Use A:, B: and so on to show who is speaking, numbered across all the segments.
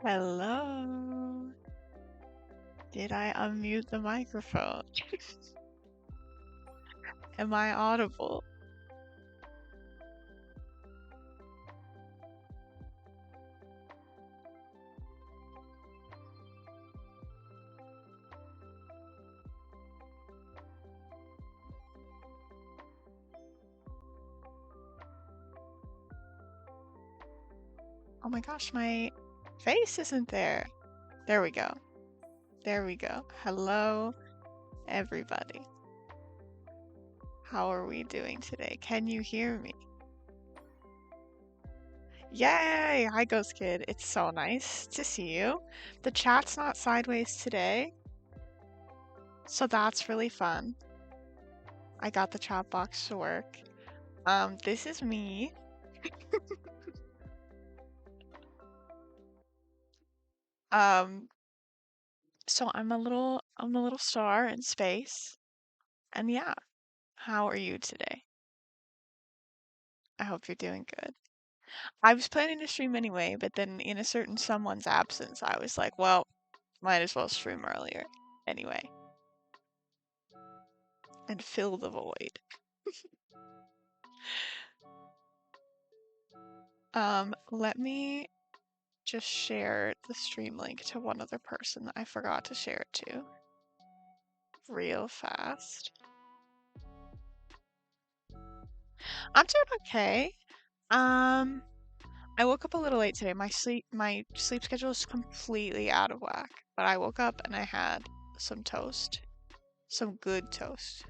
A: Hello. Did I unmute the microphone? Am I audible? Oh my gosh, my face isn't there. There we go. There we go. Hello, everybody. How are we doing today? Can you hear me? Yay! Hi, Ghost Kid. It's so nice to see you. The chat's not sideways today, so that's really fun. I got the chat box to work. This is me. So I'm a little star in space. And yeah, how are you today? I hope you're doing good. I was planning to stream anyway, but then in a certain someone's absence, I was like, well, might as well stream earlier anyway and fill the void. Let me just share the stream link to one other person that I forgot to share it to real fast. I'm doing okay. I woke up a little late today. My sleep schedule is completely out of whack. But I woke up and I had some toast, some good toast,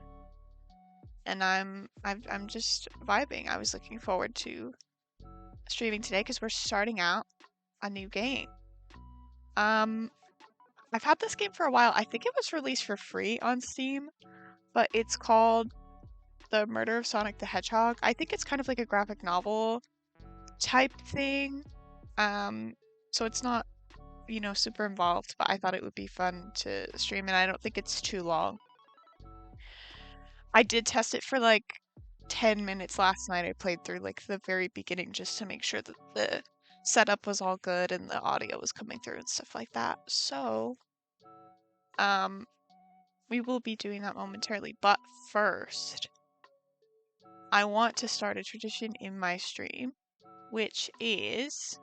A: and I'm just vibing. I was looking forward to streaming today because we're starting out a new game. I've had this game for a while. I think it was released for free on Steam, but it's called The Murder of Sonic the Hedgehog. I think it's kind of like a graphic novel type thing. So it's not, super involved, but I thought it would be fun to stream, and I don't think it's too long. I did test it for like 10 minutes last night. I played through like the very beginning just to make sure that the setup was all good and the audio was coming through and stuff like that. So, we will be doing that momentarily. But first, I want to start a tradition in my stream, which is,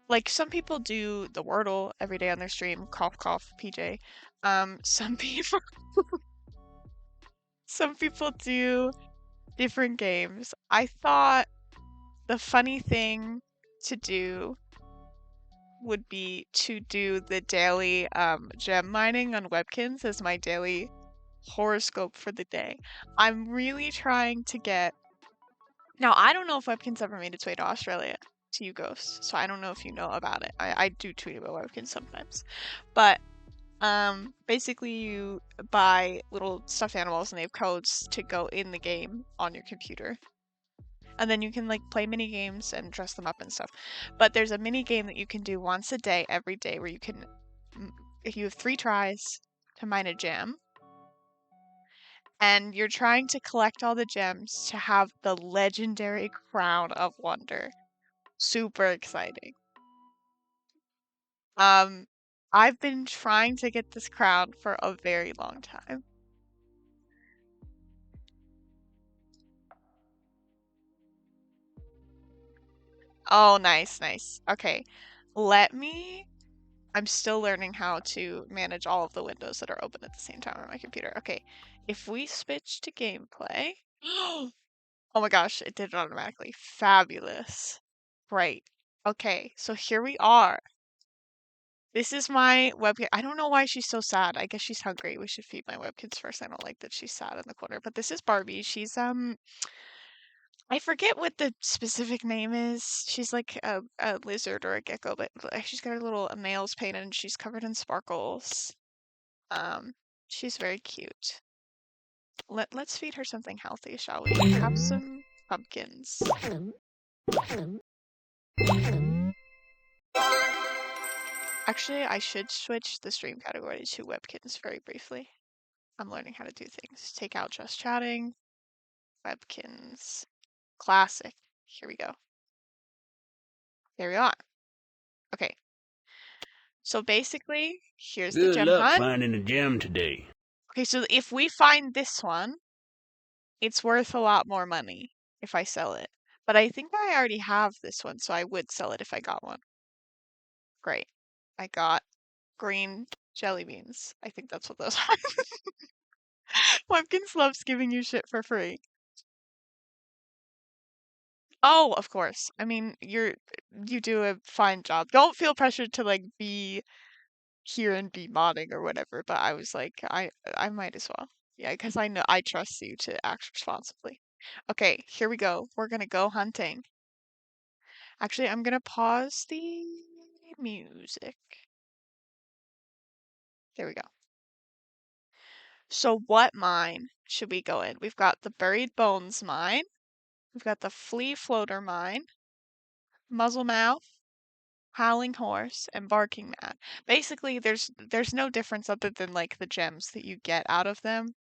A: like some people do the Wordle every day on their stream, cough cough PJ. Some people some people do different games. I thought the funny thing to do would be to do the daily gem mining on Webkins as my daily horoscope for the day. I'm really trying to get. Now, I don't know if Webkins ever made its way to Australia, to you ghosts, so I don't know if you know about it. I do tweet about Webkins sometimes. But basically you buy little stuffed animals and they have codes to go in the game on your computer. And then you can like play mini games and dress them up and stuff. But there's a mini game that you can do once a day, every day, where you can, if you have 3 tries to mine a gem, and you're trying to collect all the gems to have the legendary Crown of Wonder. Super exciting. I've been trying to get this crown for a very long time. Oh, nice, nice. Okay, I'm still learning how to manage all of the windows that are open at the same time on my computer. Okay, if we switch to gameplay. Oh my gosh, it did it automatically. Fabulous. Great. Okay, so here we are. This is my webkit. I don't know why she's so sad. I guess she's hungry. We should feed my webkins first. I don't like that she's sad in the corner. But this is Barbie. She's I forget what the specific name is. She's like a lizard or a gecko, but she's got her little nails painted and she's covered in sparkles. She's very cute. Let's feed her something healthy, shall we? Have some pumpkins. Actually, I should switch the stream category to webkins very briefly. I'm learning how to do things. Take out just chatting, webkins, classic. here we go. There we are. Okay. So basically, here's the
B: Good
A: gem
B: luck
A: hunt.
B: finding a gem today.
A: Okay, so if we find this one, it's worth a lot more money if I sell it. But I think I already have this one, so I would sell it if I got one. Great. I got green jelly beans. I think that's what those are. Pumpkins loves giving you shit for free. Oh, of course. I mean, you do a fine job. Don't feel pressured to like be here and be modding or whatever, but I was like, I might as well. Yeah, because I know I trust you to act responsibly. Okay, here we go. We're gonna go hunting. Actually, I'm gonna pause the music. There we go. So what mine should we go in? We've got the Buried Bones mine. We've got the Flea Floater mine, Muzzle Mouth, Howling Horse, and Barking Man. Basically, there's no difference other than like the gems that you get out of them.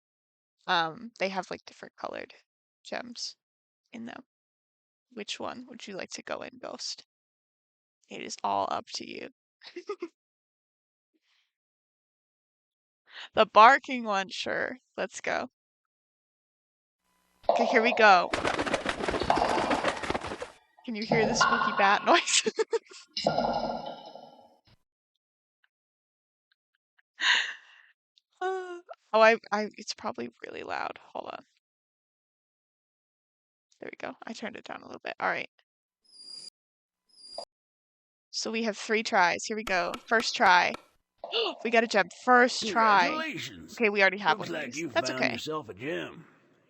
A: They have like different colored gems in them. Which one would you like to go in, Ghost? It is all up to you. The barking one, sure. Let's go. Okay, here we go. Can you hear the spooky bat noise? Oh, it's probably really loud. Hold on. There we go. I turned it down a little bit. All right. So we have 3 tries. Here we go. First try. We got a gem. First try.
B: Congratulations.
A: Okay, we already have
B: Looks
A: one of
B: like
A: these.
B: you
A: That's
B: found
A: okay.
B: yourself a gem.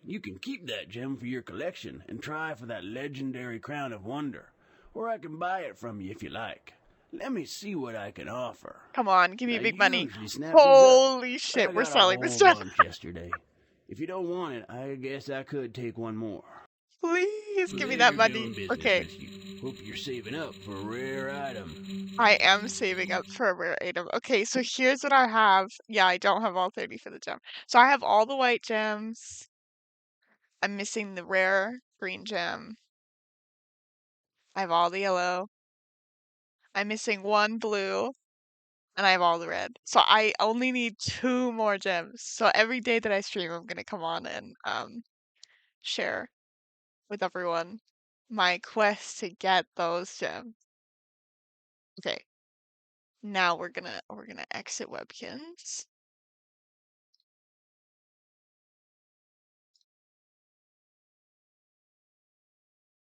B: You can keep that gem for your collection and try for that legendary crown of wonder. Or I can buy it from you if you like. Let me see what I can offer.
A: Come on, give me
B: I
A: big money.
B: usually snap
A: Holy
B: these up,
A: shit,
B: but
A: we're
B: I got
A: selling
B: a
A: this
B: whole
A: gem.
B: bunch yesterday. If you don't want it, I guess I could take one more.
A: Please give me that money. Okay.
B: Hope you're saving up for a rare item.
A: I am saving up for a rare item. Okay, so here's what I have. Yeah, I don't have all 30 for the gem. So I have all the white gems. I'm missing the rare green gem. I have all the yellow. I'm missing 1 blue. And I have all the red. So I only need 2 more gems. So every day that I stream, I'm gonna come on and share with everyone my quest to get those gems. Okay. Now we're gonna exit Webkins.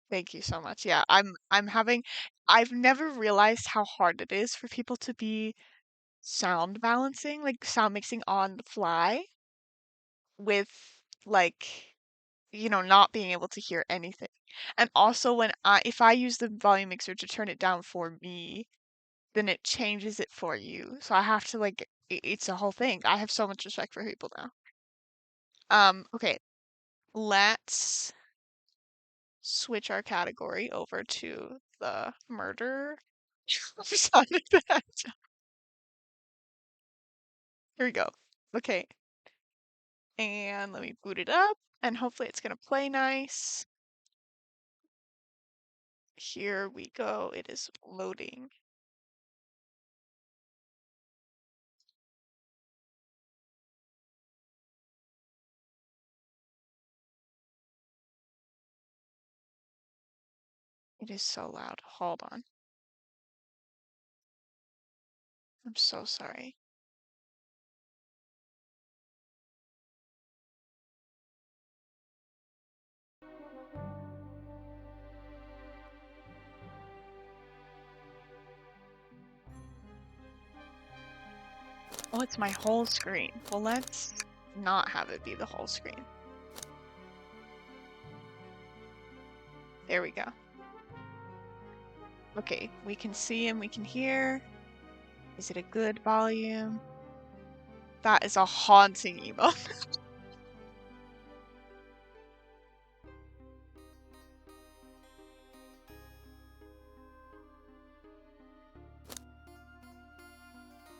A: Thank you so much. Yeah, I've never realized how hard it is for people to be sound balancing, like sound mixing on the fly with like, not being able to hear anything. And also if I use the volume mixer to turn it down for me, then it changes it for you. So I have to like it's a whole thing. I have so much respect for people now. Okay. Let's switch our category over to the murder side of that. Here we go. Okay. And let me boot it up and hopefully it's gonna play nice. Here we go. It is loading. It is so loud. Hold on. I'm so sorry. Oh, it's my whole screen. Well, let's not have it be the whole screen. There we go. Okay, we can see and we can hear. Is it a good volume? That is a haunting emote.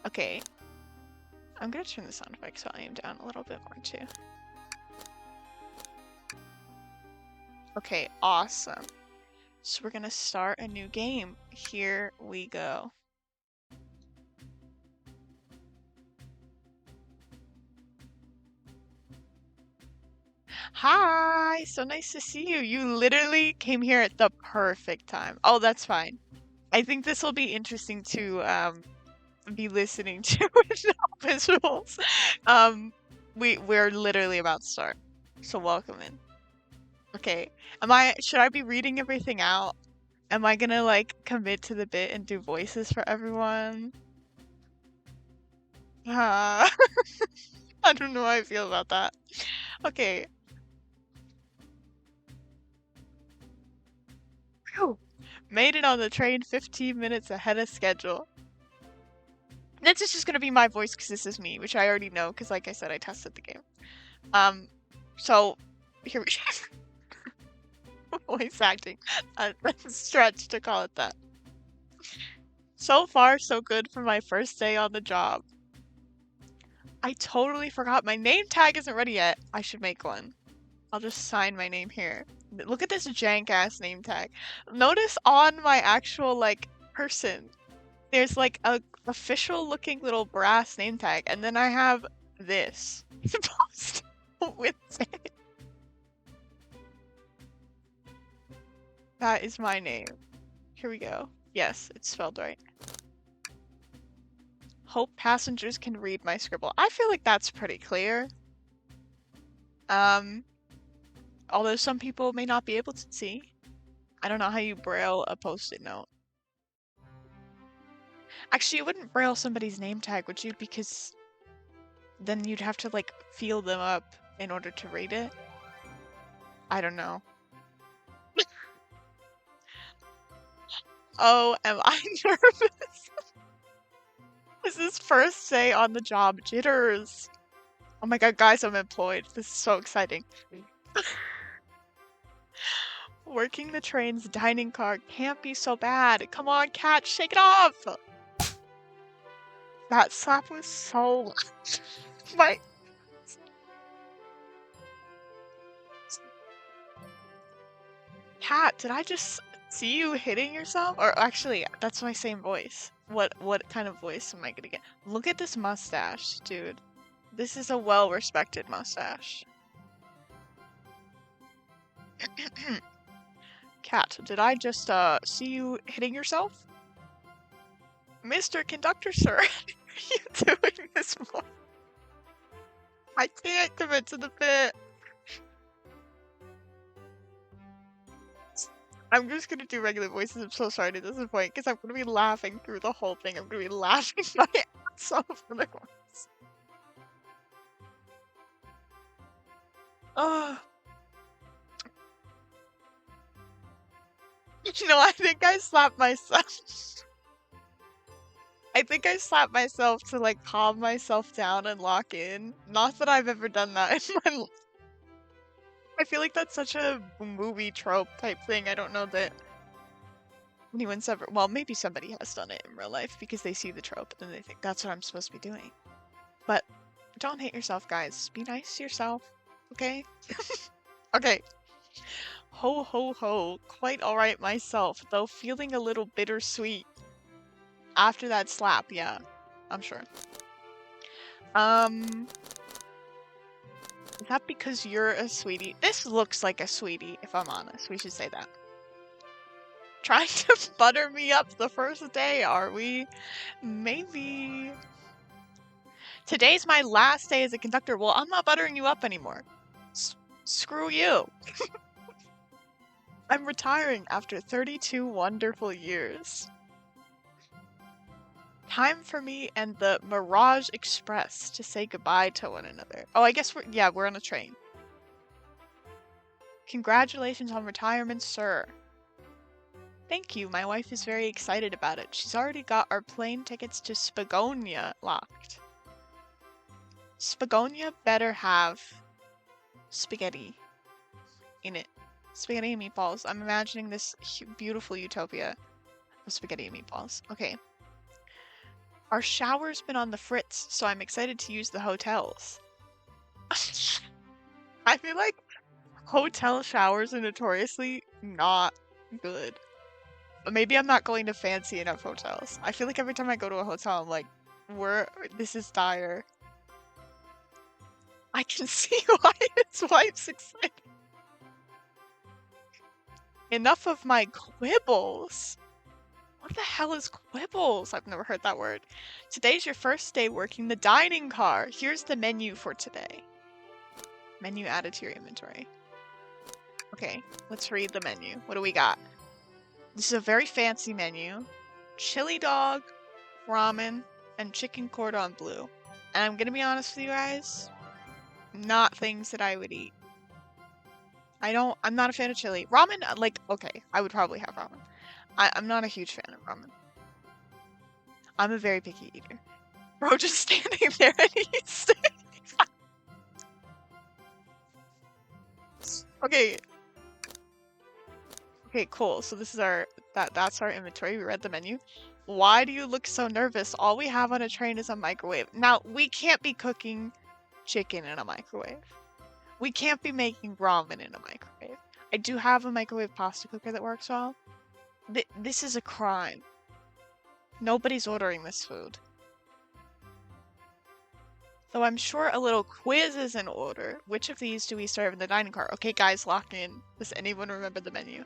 A: Okay. I'm gonna turn the sound effects volume down a little bit more too. Okay, awesome. So we're gonna start a new game. Here we go. Hi, so nice to see you. You literally came here at the perfect time. Oh, that's fine. I think this will be interesting to be listening to with no visuals. We're literally about to start. So welcome in. Okay. Should I be reading everything out? Am I gonna like commit to the bit and do voices for everyone? Uh, I don't know how I feel about that. Okay. Phew. Made it on the train 15 minutes ahead of schedule. This is just gonna be my voice because this is me, which I already know because, like I said, I tested the game. So here we voice acting. That's a stretch to call it that. So far, so good for my first day on the job. I totally forgot my name tag isn't ready yet. I should make one. I'll just sign my name here. Look at this jank ass name tag. Notice on my actual like person, there's like a official looking little brass name tag, and then I have this post with it. That is my name. Here we go. Yes, it's spelled right. Hope passengers can read my scribble. I feel like that's pretty clear. Although some people may not be able to see. I don't know how you braille a post-it note. Actually, you wouldn't braille somebody's name tag, would you? Because then you'd have to like feel them up in order to read it. I don't know. Oh, am I nervous? This is first day on the job. Jitters. Oh my god, guys, I'm employed. This is so exciting. Working the train's dining car can't be so bad. Come on, cat, shake it off! That slap was so loud. My... Cat, did I just see you hitting yourself? Or actually, that's my same voice. What kind of voice am I gonna get? Look at this mustache, dude. This is a well-respected mustache. Cat, did I just see you hitting yourself? Mr. Conductor, sir, what are you doing this morning? I can't commit to the bit. I'm just gonna do regular voices. I'm so sorry to disappoint because I'm gonna be laughing through the whole thing. I'm gonna be laughing my ass off for the once. Oh. You know, I think I slapped myself. I think I slapped myself to like calm myself down and lock in. Not that I've ever done that in my life. I feel like that's such a movie trope type thing. I don't know that anyone's ever, well, maybe somebody has done it in real life because they see the trope and they think that's what I'm supposed to be doing. But don't hate yourself, guys. Be nice to yourself, okay? Okay. Ho ho ho. Quite alright myself, though feeling a little bittersweet. After that slap, yeah. I'm sure. Is that because you're a sweetie? This looks like a sweetie, if I'm honest. We should say that. Trying to butter me up the first day, are we? Maybe. Today's my last day as a conductor. Well, I'm not buttering you up anymore. Screw you. I'm retiring after 32 wonderful years. Time for me and the Mirage Express to say goodbye to one another. Oh, I guess we're on a train. Congratulations on retirement, sir. Thank you. My wife is very excited about it. She's already got our plane tickets to Spagonia locked. Spagonia better have spaghetti in it. Spaghetti and meatballs. I'm imagining this beautiful utopia of spaghetti and meatballs. Okay. Our shower's been on the fritz, so I'm excited to use the hotels. I feel like hotel showers are notoriously not Good. But maybe I'm not going to fancy enough hotels. I feel like every time I go to a hotel, I'm like, this is dire. I can see why his wife's excited. Enough of my quibbles. What the hell is quibbles? I've never heard that word. Today's your first day working the dining car. Here's the menu for today. Menu added to your inventory. Okay, let's read the menu. What do we got? This is a very fancy menu. Chili dog, ramen, and chicken cordon bleu. And I'm gonna be honest with you guys, not things that I would eat. I'm not a fan of chili. Ramen, like, okay, I would probably have ramen. I'm not a huge fan of ramen. I'm a very picky eater. Bro, just standing there and he's Okay. Okay, cool. So this is that's our inventory. We read the menu. Why do you look so nervous? All we have on a train is a microwave. Now, we can't be cooking chicken in a microwave. We can't be making ramen in a microwave. I do have a microwave pasta cooker that works well. This is a crime. Nobody's ordering this food. Though I'm sure a little quiz is in order. Which of these do we serve in the dining car? Okay, guys, lock in. Does anyone remember the menu?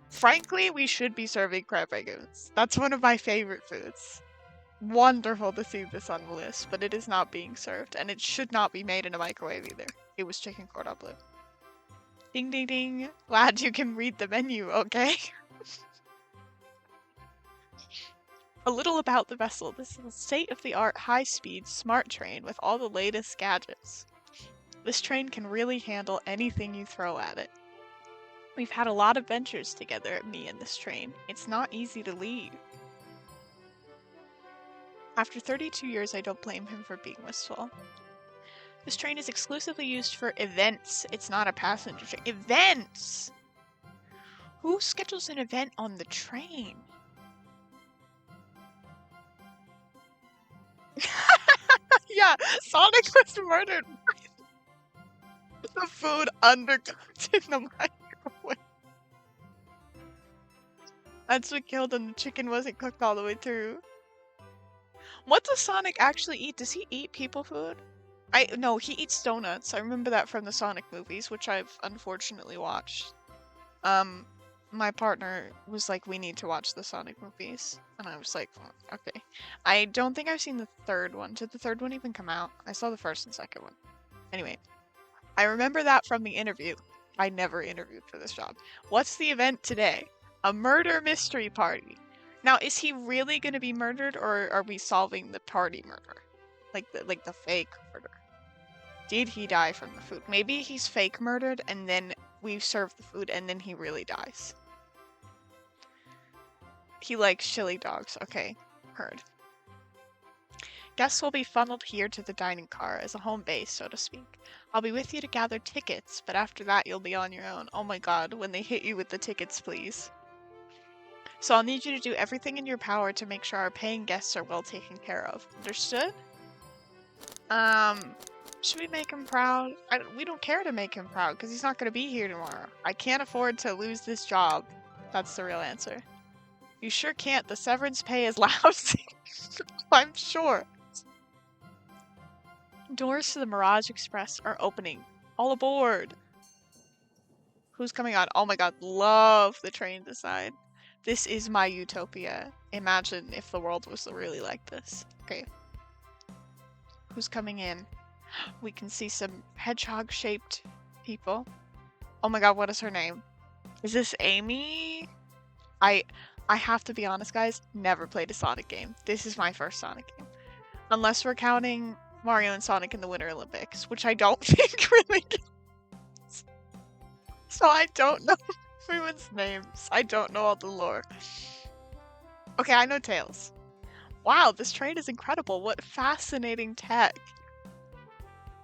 A: Frankly, we should be serving crab rangoons. That's one of my favorite foods. Wonderful to see this on the list, but it is not being served, and it should not be made in a microwave either. It was chicken cordon bleu. Ding ding ding. Glad you can read the menu, okay? A little about the vessel. This is a state-of-the-art, high-speed, smart train with all the latest gadgets. This train can really handle anything you throw at it. We've had a lot of adventures together, me and this train. It's not easy to leave. After 32 years, I don't blame him for being wistful. This train is exclusively used for events. It's not a passenger train. Events! Who schedules an event on the train? Yeah, Sonic was murdered by the food undercooked in the microwave. That's what killed him. The chicken wasn't cooked all the way through. What does Sonic actually eat? Does he eat people food? No, he eats donuts. I remember that from the Sonic movies, which I've unfortunately watched. My partner was like, we need to watch the Sonic movies. And I was like, okay. I don't think I've seen the third one. Did the third one even come out? I saw the first and second one. Anyway, I remember that from the interview. I never interviewed for this job. What's the event today? A murder mystery party. Now, is he really going to be murdered, or are we solving the party murder? Like the fake murder? Did he die from the food? Maybe he's fake murdered, and then we serve the food, and then he really dies. He likes chili dogs. Okay, heard. Guests will be funneled here to the dining car as a home base, so to speak. I'll be with you to gather tickets, but after that you'll be on your own. Oh my god, when they hit you with the tickets, please. So I'll need you to do everything in your power to make sure our paying guests are well taken care of. Understood? Should we make him proud? We don't care to make him proud, because he's not going to be here tomorrow. I can't afford to lose this job. That's the real answer. You sure can't. The severance pay is lousy. I'm sure. Doors to the Mirage Express are opening. All aboard! Who's coming on? Oh my god, love the train design. This is my utopia. Imagine if the world was really like this. Okay. Who's coming in? We can see some hedgehog-shaped people. Oh my god, what is her name? Is this Amy? I have to be honest, guys. Never played a Sonic game. This is my first Sonic game. Unless we're counting Mario and Sonic in the Winter Olympics, which I don't think really counts. So I don't know everyone's names. I don't know all the lore. Okay, I know Tails. Wow, this train is incredible. What fascinating tech.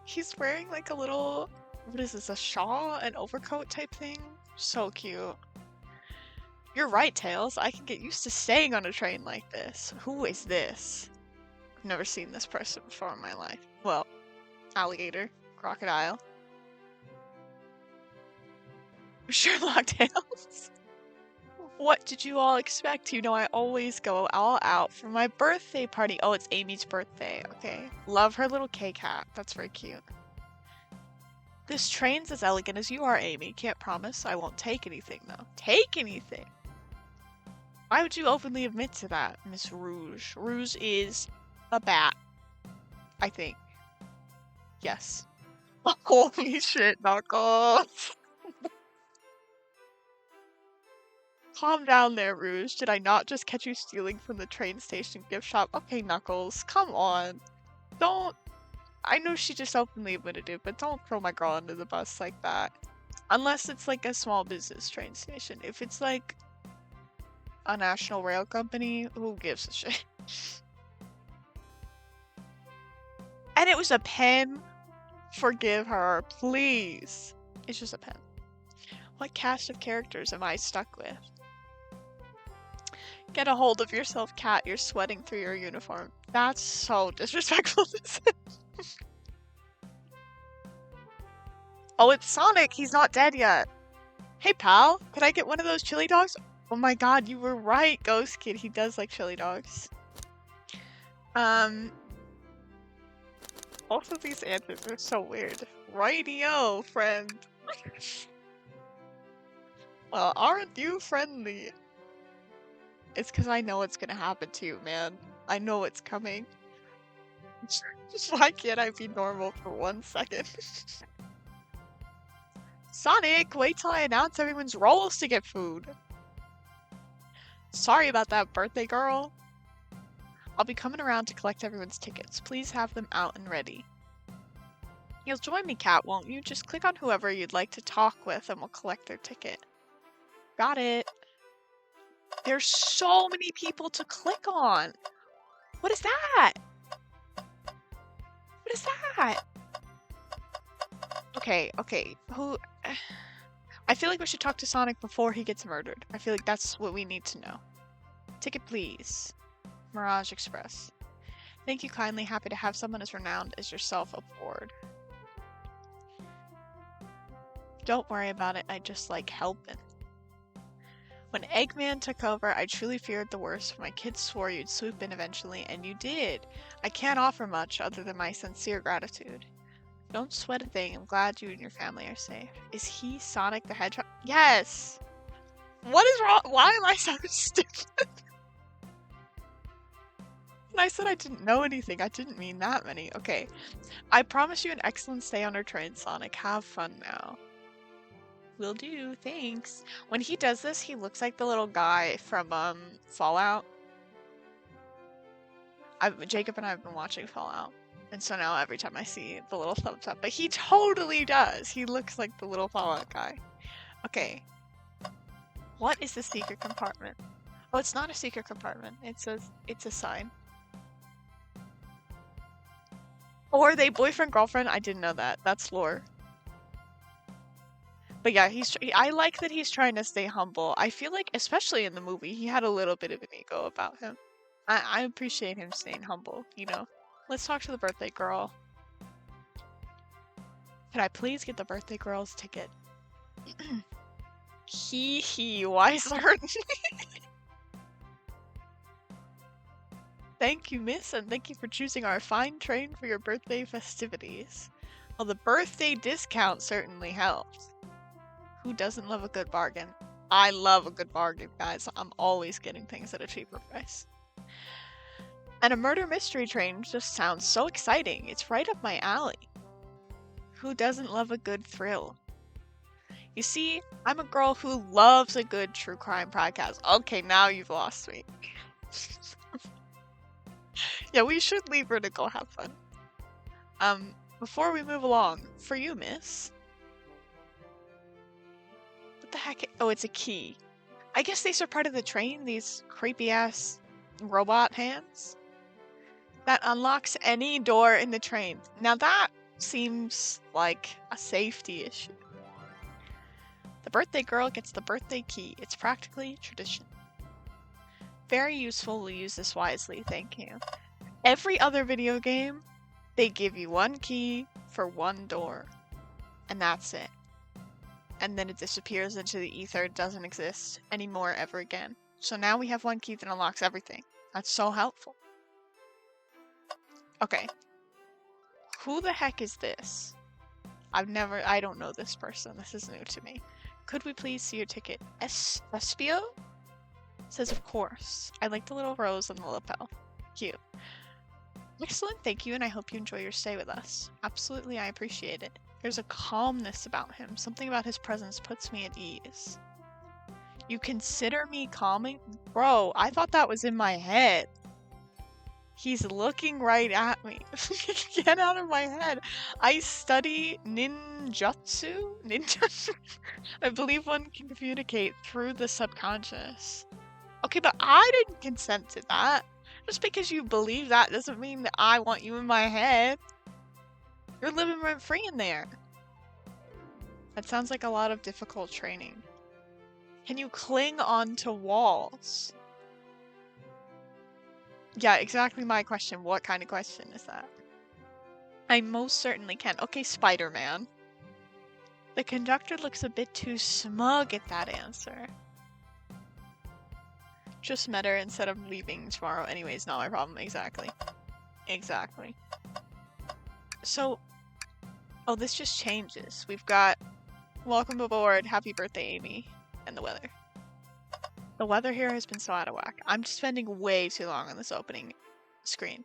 A: He's wearing like a little, what is this, a shawl, an overcoat type thing? So cute. You're right, Tails. I can get used to staying on a train like this. Who is this? I've never seen this person before in my life. Well, alligator, crocodile. Sherlock Tails. What did you all expect? You know I always go all out for my birthday party. Oh, it's Amy's birthday. Okay. Love her little cake hat. That's very cute. This train's as elegant as you are, Amy. Can't promise. I won't take anything, though. Take anything? Why would you openly admit to that, Miss Rouge? Rouge is a bat. I think. Yes. Holy shit, Knuckles! Calm down there, Rouge. Did I not just catch you stealing from the train station gift shop? Okay, Knuckles, come on. Don't... I know she just openly admitted it, but don't throw my girl under the bus like that. Unless it's like a small business train station. If it's like a national rail company, who gives a shit? And it was a pen? Forgive her, please. It's just a pen. What cast of characters am I stuck with? Get a hold of yourself, Cat. You're sweating through your uniform. That's so disrespectful. Oh, it's Sonic. He's not dead yet. Hey, pal. Could I get one of those chili dogs? Oh my god, you were right, Ghost Kid. He does like chili dogs. Both of these answers are so weird. Rightio, friend. Well, aren't you friendly? It's because I know what's gonna happen to you, man. I know it's coming. Why can't I be normal for 1 second? Sonic, wait till I announce everyone's roles to get food. Sorry about that, birthday girl. I'll be coming around to collect everyone's tickets. Please have them out and ready. You'll join me, Cat, won't you? Just click on whoever you'd like to talk with and we'll collect their ticket. Got it. There's so many people to click on. What is that? What is that? Okay. Who... I feel like we should talk to Sonic before he gets murdered. I feel like that's what we need to know. Ticket, please. Mirage Express. Thank you kindly. Happy to have someone as renowned as yourself aboard. Don't worry about it. I just like helping. When Eggman took over, I truly feared the worst. My kids swore you'd swoop in eventually, and you did. I can't offer much other than my sincere gratitude. Don't sweat a thing. I'm glad you and your family are safe. Is he Sonic the Hedgehog? Yes! What is wrong? Why am I so stupid? And I said I didn't know anything. I didn't mean that many. Okay. I promise you an excellent stay on our train, Sonic. Have fun now. Will do. Thanks. When he does this, he looks like the little guy from Fallout. Jacob and I have been watching Fallout. And so now every time I see the little thumbs up, but he totally does. He looks like the little Fallout guy. Okay. What is the secret compartment? Oh, it's not a secret compartment. It says it's a sign. Or are they boyfriend-girlfriend? I didn't know that. That's lore. But yeah, I like that he's trying to stay humble. I feel like, especially in the movie, he had a little bit of an ego about him. I appreciate him staying humble, you know? Let's talk to the birthday girl. Can I please get the birthday girl's ticket? Hee, why certainly? Thank you, miss, and thank you for choosing our fine train for your birthday festivities. Well, the birthday discount certainly helps. Who doesn't love a good bargain? I love a good bargain, guys. I'm always getting things at a cheaper price. And a murder mystery train just sounds so exciting. It's right up my alley. Who doesn't love a good thrill? You see, I'm a girl who loves a good true crime podcast. Okay, now you've lost me. Yeah, we should leave her to go have fun. Before we move along, for you, miss. What the heck? Oh, it's a key. I guess these are part of the train, these creepy-ass robot hands. That unlocks any door in the train. Now that seems like a safety issue. The birthday girl gets the birthday key. It's practically tradition. Very useful. We'll use this wisely. Thank you. Every other video game, they give you one key for one door. And that's it. and then it disappears into the ether. It doesn't exist anymore ever again. So now we have one key that unlocks everything. That's so helpful. Okay. Who the heck is this? I don't know this person. This is new to me. Could we please see your ticket? Espio? Says, of course. I like the little rose on the lapel. Cute. Excellent, thank you, and I hope you enjoy your stay with us. Absolutely, I appreciate it. There's a calmness about him. Something about his presence puts me at ease. You consider me calming? Bro, I thought that was in my head. He's looking right at me. Get out of my head. I study ninjutsu? Ninjutsu? I believe one can communicate through the subconscious. Okay, but I didn't consent to that. Just because you believe that doesn't mean that I want you in my head. You're living rent free in there. That sounds like a lot of difficult training. Can you cling onto walls? Yeah, exactly my question. What kind of question is that? I most certainly can. Okay, Spider-Man. The conductor looks a bit too smug at that answer. Just met her instead of leaving tomorrow. Anyways, not my problem. Exactly. Exactly. So, oh, this just changes. We've got welcome aboard, happy birthday, Amy, and the weather. The weather here has been so out of whack. I'm spending way too long on this opening screen.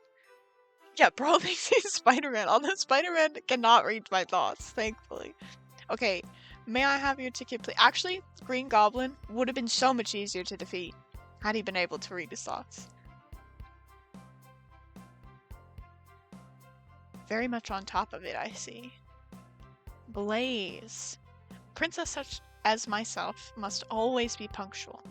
A: Yeah, bro, they say Spider-Man. Although Spider-Man cannot read my thoughts, thankfully. Okay, may I have your ticket, please? Actually, Green Goblin would have been so much easier to defeat had he been able to read his thoughts. Very much on top of it, I see. Blaze. Princess such as myself must always be punctual.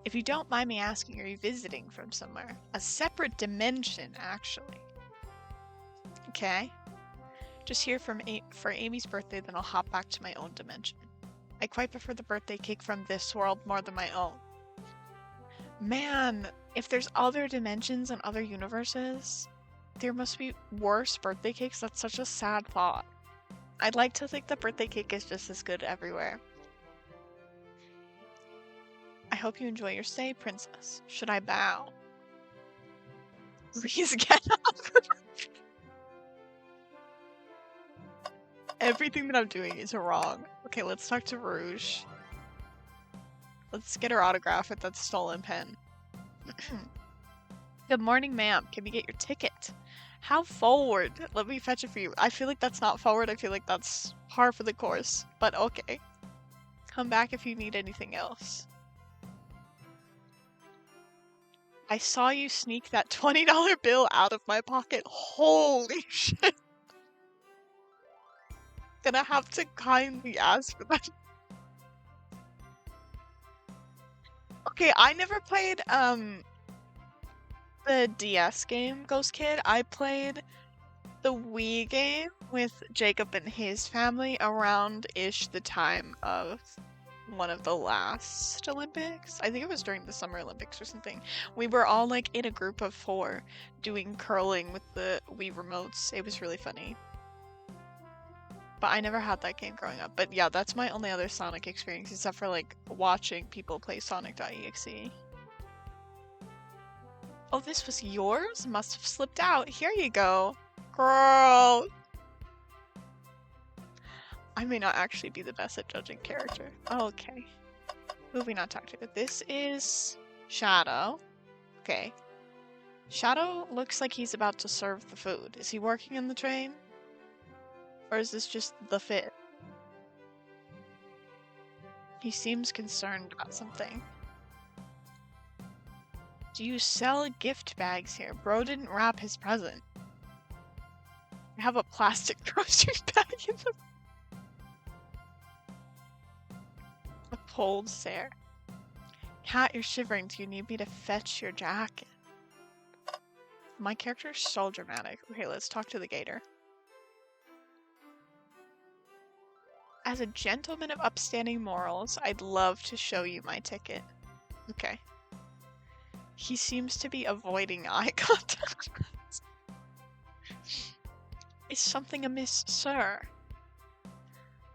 A: If you don't mind me asking, are you visiting from somewhere? A separate dimension, actually. Okay. Just here for Amy's birthday, then I'll hop back to my own dimension. I quite prefer the birthday cake from this world more than my own. Man, if there's other dimensions and other universes, there must be worse birthday cakes. That's such a sad thought. I'd like to think the birthday cake is just as good everywhere. I hope you enjoy your stay, princess. Should I bow? Please get up. Everything that I'm doing is wrong. Okay, let's talk to Rouge. Let's get her autograph with that stolen pen. Good morning, ma'am. Can we get your ticket? How forward? Let me fetch it for you. I feel like that's not forward. I feel like that's par for the course. But okay. Come back if you need anything else. I saw you sneak that $20 bill out of my pocket. Holy shit. Gonna have to kindly ask for that. Okay, I never played the DS game, Ghost Kid. I played the Wii game with Jacob and his family around-ish the time of one of the last Olympics. I think it was during the Summer Olympics or something. We were all like in a group of 4 doing curling with the Wii remotes. It was really funny. But I never had that game growing up. But yeah, that's my only other Sonic experience, except for like watching people play Sonic.exe. Oh, this was yours? Must have slipped out. Here you go. Girl. I may not actually be the best at judging character. Okay. Movie not talked to. This is Shadow. Okay. Shadow looks like he's about to serve the food. Is he working in the train? Or is this just the fit? He seems concerned about something. Do you sell gift bags here? Bro didn't wrap his present. I have a plastic grocery bag in the... A cold stare. Cat, you're shivering. Do you need me to fetch your jacket? My character is so dramatic. Okay, let's talk to the gator. As a gentleman of upstanding morals, I'd love to show you my ticket. Okay. He seems to be avoiding eye contact. Is something amiss, sir?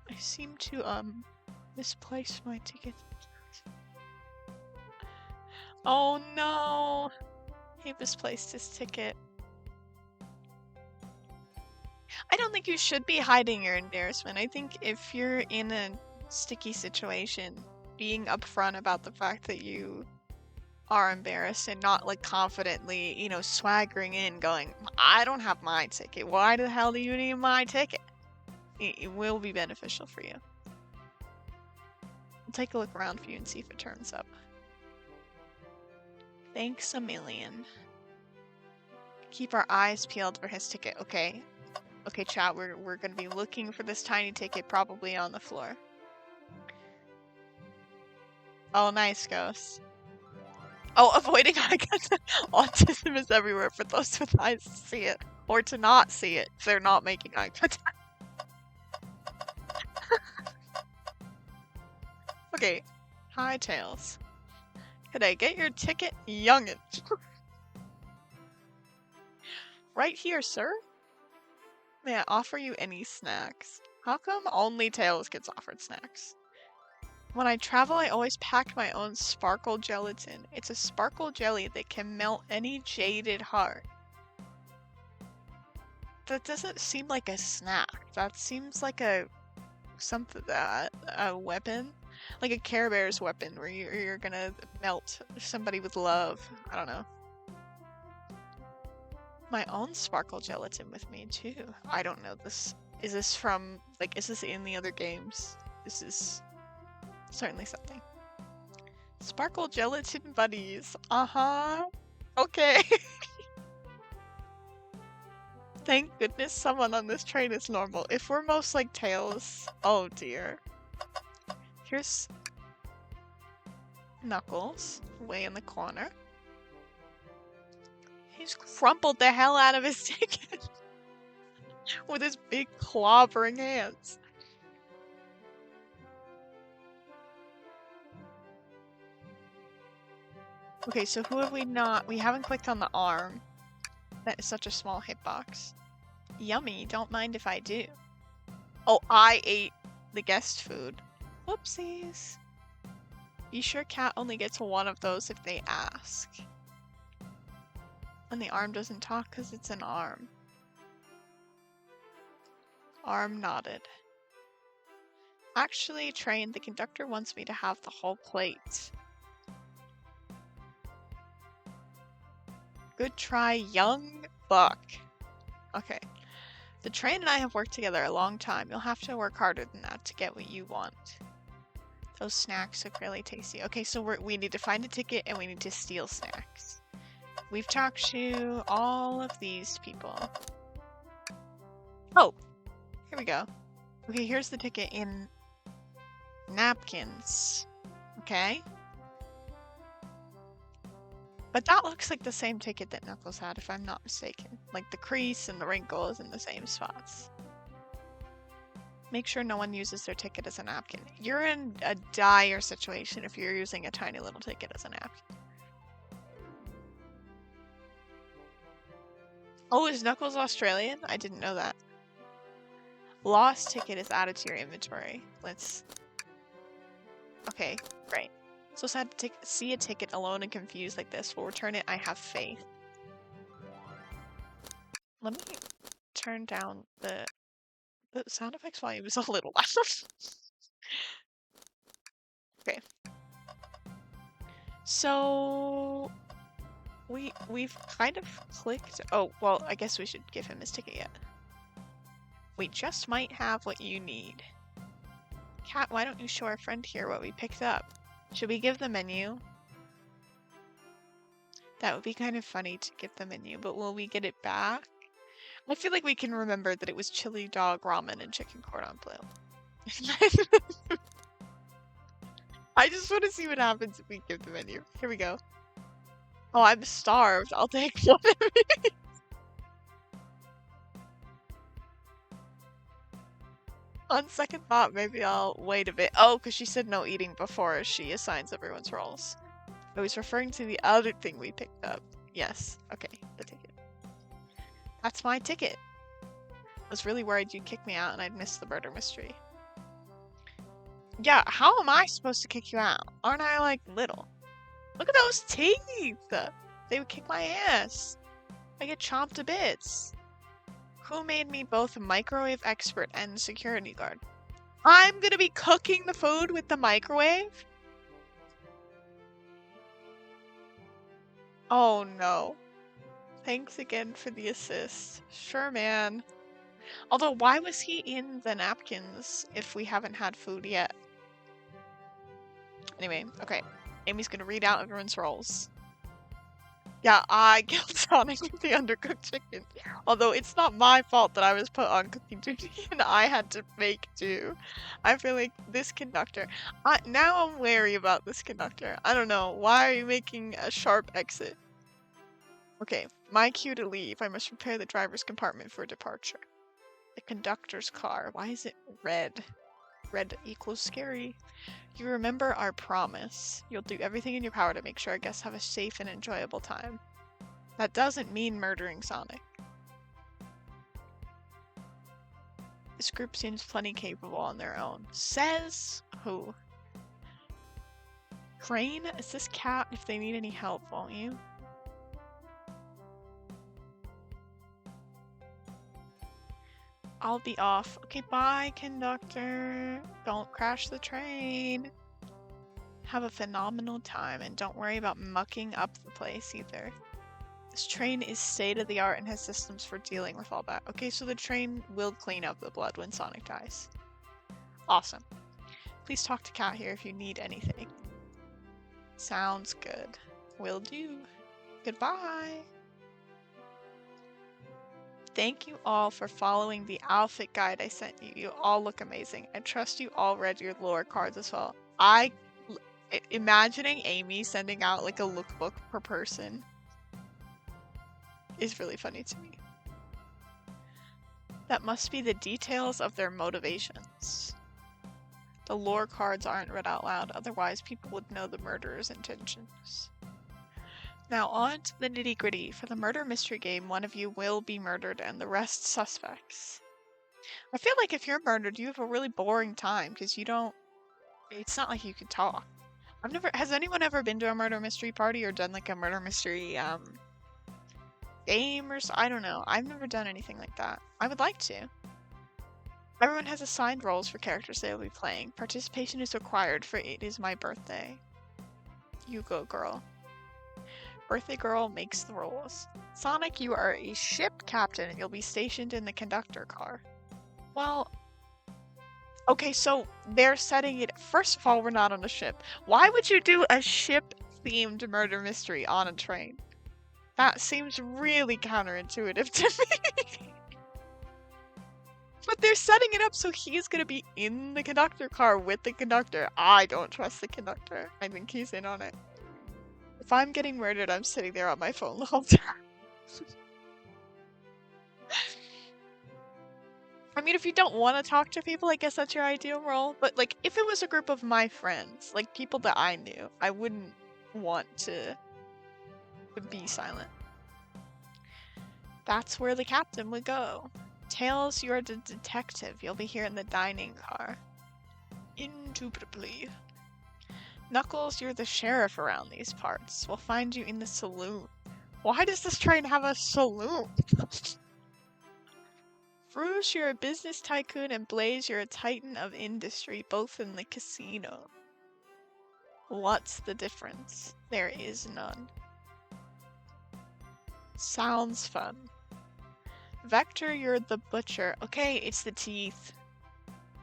A: I seem to misplace my ticket. Oh no! He misplaced his ticket. I don't think you should be hiding your embarrassment. I think if you're in a sticky situation, being upfront about the fact that you are embarrassed and not like confidently, you know, swaggering in going, I don't have my ticket. Why the hell do you need my ticket? It will be beneficial for you. I'll take a look around for you and see if it turns up. Thanks a million. Keep our eyes peeled for his ticket. Okay. Okay, chat, we're gonna be looking for this tiny ticket probably on the floor. Oh, nice, Ghost. Oh, avoiding eye contact. Autism is everywhere for those with eyes to see it. Or to not see it if they're not making eye contact. Okay. Hi, Tails. Could I get your ticket, youngin? Right here, sir. May I offer you any snacks? How come only Tails gets offered snacks? When I travel, I always pack my own sparkle gelatin. It's a sparkle jelly that can melt any jaded heart. That doesn't seem like a snack. That seems like a weapon, like a Care Bears weapon, where you're gonna melt somebody with love. I don't know. My own sparkle gelatin with me too. I don't know this. Is this from like? Is this in the other games? This is certainly something. Sparkle gelatin buddies. Okay. Thank goodness someone on this train is normal. If we're most like Tails, oh dear. Here's Knuckles, way in the corner. He's crumpled the hell out of his ticket with his big clobbering hands. Okay, so who have we not? We haven't clicked on the arm. That is such a small hitbox. Yummy, don't mind if I do. Oh, I ate the guest food. Whoopsies. Be sure Cat only gets one of those if they ask. And the arm doesn't talk because it's an arm. Arm nodded. Actually, train, the conductor wants me to have the whole plate. Good try, young buck. Okay. The train and I have worked together a long time. You'll have to work harder than that to get what you want. Those snacks look really tasty. Okay, so we need to find a ticket and we need to steal snacks. We've talked to all of these people. Oh, here we go. Okay, here's the ticket in napkins. Okay. But that looks like the same ticket that Knuckles had, if I'm not mistaken. Like the crease and the wrinkle is in the same spots. Make sure no one uses their ticket as a napkin. You're in a dire situation if you're using a tiny little ticket as a napkin. Oh, is Knuckles Australian? I didn't know that. Lost ticket is added to your inventory. Let's... Okay, great. So sad to see a ticket alone and confused like this. We'll return it. I have faith. Let me turn down the sound effects volume is a little loud. Okay. So we've kind of clicked. Oh, well, I guess we should give him his ticket yet. We just might have what you need. Cat, why don't you show our friend here what we picked up? Should we give the menu? That would be kind of funny to give the menu, but will we get it back? I feel like we can remember that it was chili dog, ramen, and chicken cordon bleu. I just want to see what happens if we give the menu. Here we go. Oh, I'm starved. I'll take one of these. On second thought, maybe I'll wait a bit. Oh, because she said no eating before she assigns everyone's roles. I was referring to the other thing we picked up. Yes. Okay, the ticket. That's my ticket. I was really worried you'd kick me out and I'd miss the murder mystery. Yeah, how am I supposed to kick you out? Aren't I, like, little? Look at those teeth! They would kick my ass. I get chomped to bits. Who made me both a microwave expert and security guard? I'm gonna be cooking the food with the microwave? Oh no. Thanks again for the assist. Sure, man. Although, why was he in the napkins if we haven't had food yet? Anyway, okay. Amy's gonna read out everyone's roles. Yeah, I killed Sonic with the undercooked chicken. Although it's not my fault that I was put on cooking duty and I had to make do. I feel like this conductor... now I'm wary about this conductor. I don't know. Why are you making a sharp exit? Okay, my cue to leave. I must prepare the driver's compartment for departure. The conductor's car. Why is it red? Red equals scary. You remember our promise. You'll do everything in your power to make sure our guests have a safe and enjoyable time. That doesn't mean murdering Sonic. This group seems plenty capable on their own. Says who? Crane, assist Cat if they need any help, won't you? I'll be off. Okay, bye, conductor. Don't crash the train. Have a phenomenal time, and don't worry about mucking up the place either. This train is state-of-the-art and has systems for dealing with all that. Okay, so the train will clean up the blood when Sonic dies. Awesome. Please talk to Cat here if you need anything. Sounds good. Will do. Goodbye. Thank you all for following the outfit guide I sent you. You all look amazing. I trust you all read your lore cards as well. Imagining Amy sending out like a lookbook per person is really funny to me. That must be the details of their motivations. The lore cards aren't read out loud, otherwise people would know the murderer's intentions. Now on to the nitty-gritty. For the murder mystery game, one of you will be murdered and the rest suspects. I feel like if you're murdered, you have a really boring time because you don't... It's not like you can talk. Has anyone ever been to a murder mystery party or done like a murder mystery game or so? I don't know. I've never done anything like that. I would like to. Everyone has assigned roles for characters they will be playing. Participation is required for it is my birthday. You go, girl. Birthday girl makes the rules. Sonic, you are a ship captain and you'll be stationed in the conductor car. Well, okay, so they're setting it... First of all, we're not on a ship. Why would you do a ship-themed murder mystery on a train? That seems really counterintuitive to me. But they're setting it up so he's gonna be in the conductor car with the conductor. I don't trust the conductor. I think he's in on it. If I'm getting murdered, I'm sitting there on my phone the whole time. I mean, if you don't want to talk to people, I guess that's your ideal role. But, like, if it was a group of my friends, like, people that I knew, I wouldn't want to be silent. That's where the captain would go. Tails, you're the detective. You'll be here in the dining car. Indubitably. Knuckles, you're the sheriff around these parts. We'll find you in the saloon. Why does this train have a saloon? Rouge, you're a business tycoon, and Blaze, you're a titan of industry, both in the casino. What's the difference? There is none. Sounds fun. Vector, you're the butcher. Okay, it's the teeth.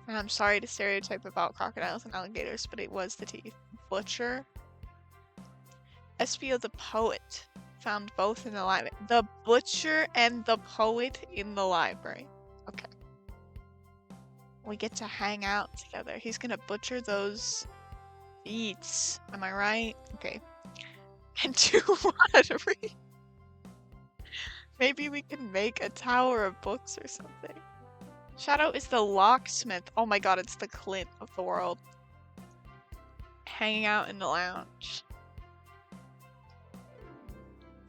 A: And I'm sorry to stereotype about crocodiles and alligators, but it was the teeth. Butcher. Espio, the poet. Found both in the library. The butcher and the poet in the library. Okay. We get to hang out together. He's gonna butcher those beets. Am I right? Okay. And do what? Maybe we can make a tower of books or something. Shadow is the locksmith. Oh my god, it's the Clint of the world. Hanging out in the lounge.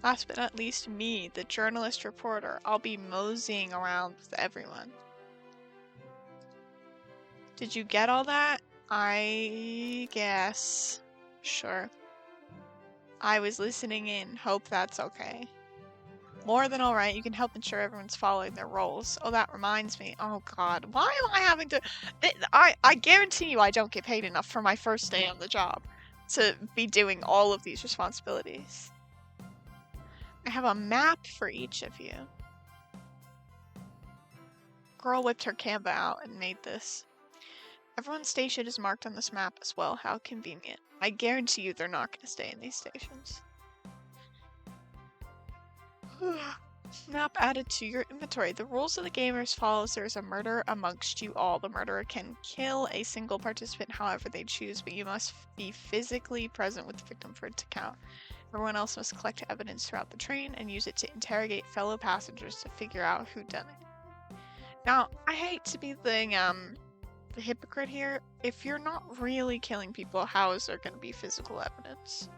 A: Last but not least, me, the journalist reporter. I'll be moseying around with everyone. Did you get all that? I guess. Sure. I was listening in. Hope that's okay. More than alright, you can help ensure everyone's following their roles. Oh, that reminds me. Oh god, why am I having to... I guarantee you I don't get paid enough for my first day on the job to be doing all of these responsibilities. I have a map for each of you. Girl whipped her Canva out and made this. Everyone's station is marked on this map as well. How convenient. I guarantee you they're not going to stay in these stations. Map added to your inventory. The rules of the game as follows. There is a murder amongst you all. The murderer can kill a single participant however they choose, but you must be physically present with the victim for it to count. Everyone else must collect evidence throughout the train and use it to interrogate fellow passengers to figure out who done it. Now, I hate to be the hypocrite here. If you're not really killing people, how is there going to be physical evidence?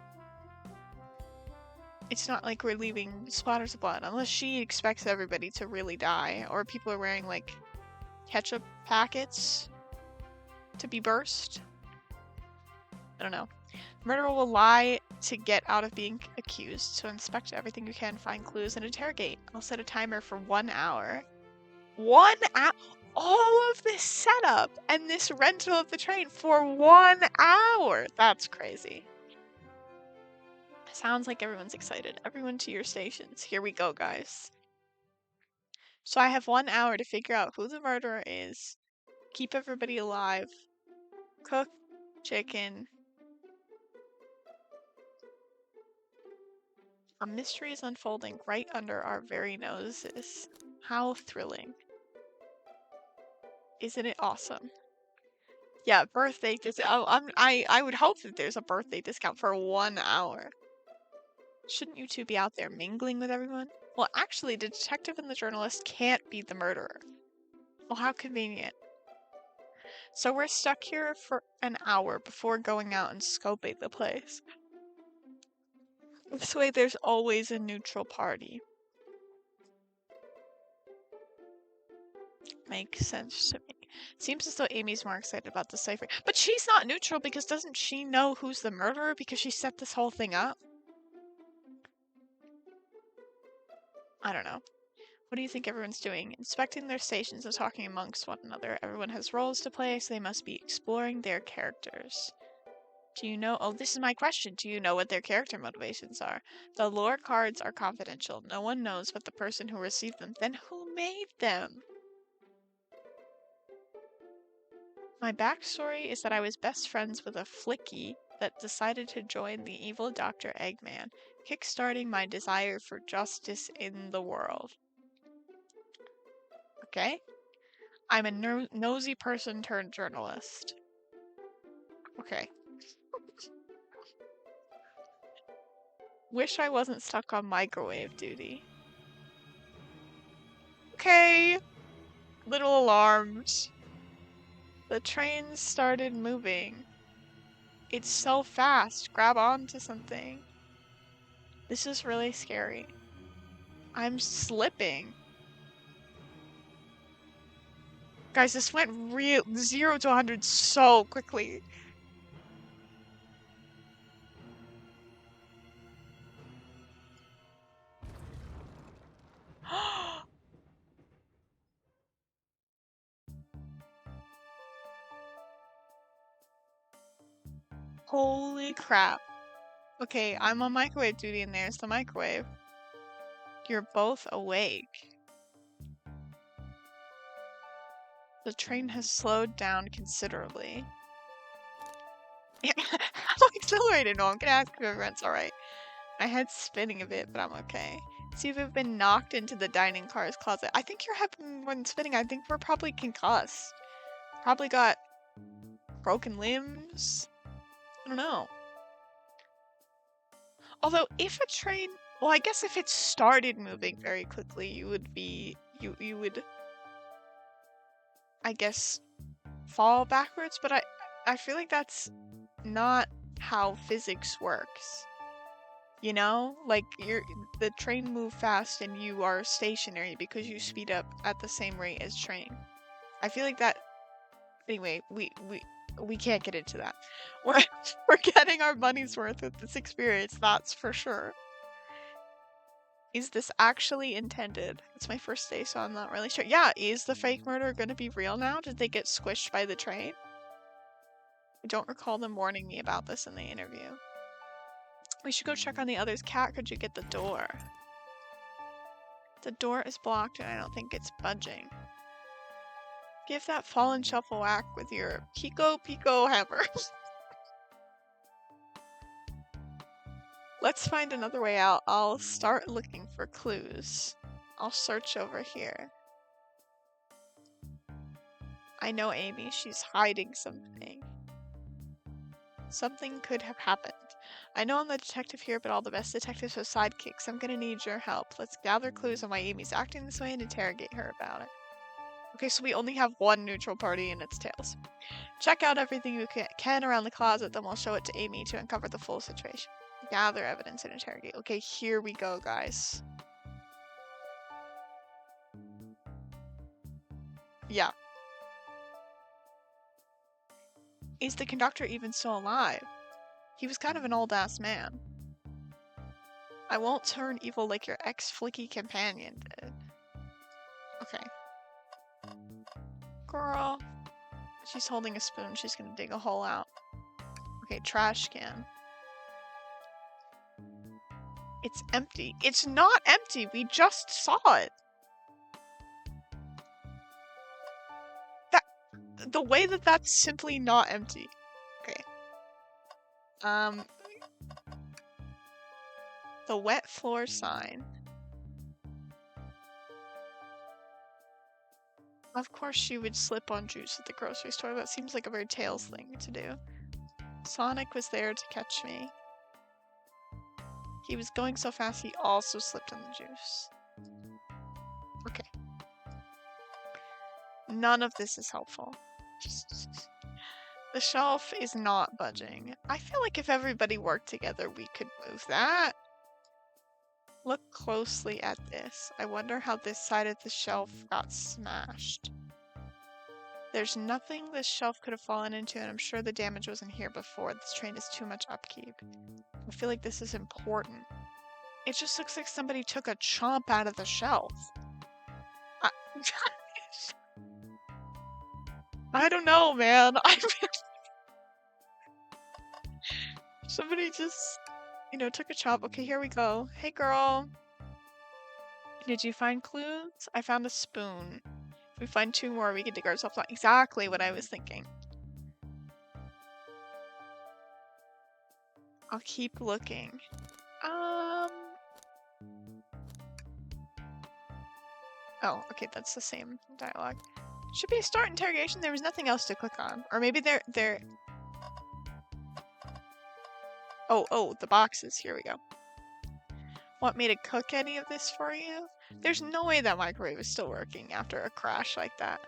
A: It's not like we're leaving splatters of blood, unless she expects everybody to really die, or people are wearing, like, ketchup packets to be burst. I don't know. Murderer will lie to get out of being accused, so inspect everything you can, find clues, and interrogate. I'll set a timer for 1 hour. 1 hour? All of this setup and this rental of the train for 1 hour? That's crazy. Sounds like everyone's excited. Everyone to your stations. Here we go, guys. So I have 1 hour to figure out who the murderer is, keep everybody alive, cook chicken. A mystery is unfolding right under our very noses. How thrilling. Isn't it awesome? Yeah, birthday discount. I would hope that there's a birthday discount for 1 hour. Shouldn't you two be out there mingling with everyone? Well, actually, the detective and the journalist can't be the murderer. Well, how convenient. So we're stuck here for an hour before going out and scoping the place. This way there's always a neutral party. Makes sense to me. Seems as though Amy's more excited about the cipher. But she's not neutral because doesn't she know who's the murderer because she set this whole thing up? I don't know. What do you think everyone's doing? Inspecting their stations and talking amongst one another. Everyone has roles to play, so they must be exploring their characters. Do you know? Oh, this is my question. Do you know what their character motivations are? The lore cards are confidential. No one knows but the person who received them. Then who made them? My backstory is that I was best friends with a flicky that decided to join the evil Dr. Eggman, kickstarting my desire for justice in the world. Okay? I'm a nosy person turned journalist. Okay. Wish I wasn't stuck on microwave duty. Okay. Little alarms. The train started moving. It's so fast. Grab onto something. This is really scary. I'm slipping. Guys, this went 0 to 100 so quickly. Holy crap. Okay, I'm on microwave duty and there's the microwave. You're both awake. The train has slowed down considerably. Yeah, I'm accelerated. No, I'm gonna ask if everyone's alright. My head's spinning a bit, but I'm okay. See if we've been knocked into the dining car's closet. I think your head when spinning, I think we're probably concussed. Probably got broken limbs. I don't know. Although if a train, well, I guess if it started moving very quickly, you would be, you would, I guess, fall backwards. But I feel like that's not how physics works. You know, like the train move fast and you are stationary because you speed up at the same rate as train. I feel like that. Anyway, we can't get into that. We're getting our money's worth with this experience, that's for sure. Is this actually intended? It's my first day, so I'm not really sure. Yeah, is the fake murder gonna be real now? Did they get squished by the train? I don't recall them warning me about this in the interview. We should go check on the others. Cat, could you get the door? The door is blocked and I don't think it's budging. Give that fallen shelf a whack with your Pico hammer. Let's find another way out. I'll start looking for clues. I'll search over here. I know Amy, she's hiding something. Something could have happened. I know I'm the detective here, but all the best detectives have sidekicks. I'm gonna need your help. Let's gather clues on why Amy's acting this way and interrogate her about it. Okay, so we only have one neutral party and it's Tails. Check out everything you can around the closet, then we'll show it to Amy to uncover the full situation. Gather evidence and interrogate. Okay, here we go, guys. Yeah. Is the conductor even still alive? He was kind of an old-ass man. I won't turn evil like your ex-flicky companion did. Okay. Girl. She's holding a spoon. She's gonna dig a hole out. Okay, trash can. It's empty. It's not empty! We just saw it! The way that that's simply not empty. Okay. The wet floor sign. Of course she would slip on juice at the grocery store. That seems like a very Tails thing to do. Sonic was there to catch me. He was going so fast he also slipped in the juice. Okay. None of this is helpful. The shelf is not budging. I feel like if everybody worked together, we could move that. Look closely at this. I wonder how this side of the shelf got smashed. There's nothing this shelf could have fallen into, and I'm sure the damage wasn't here before. This train is too much upkeep. I feel like this is important. It just looks like somebody took a chomp out of the shelf. I don't know, man. Somebody just, took a chomp. Okay, here we go. Hey, girl. Did you find clues? I found a spoon. If we find 2 more, we can dig ourselves out. Exactly what I was thinking. I'll keep looking. Oh, okay, that's the same dialogue. Should be a start interrogation. There was nothing else to click on. Or maybe they're... Oh, the boxes. Here we go. Want me to cook any of this for you? There's no way that microwave is still working after a crash like that.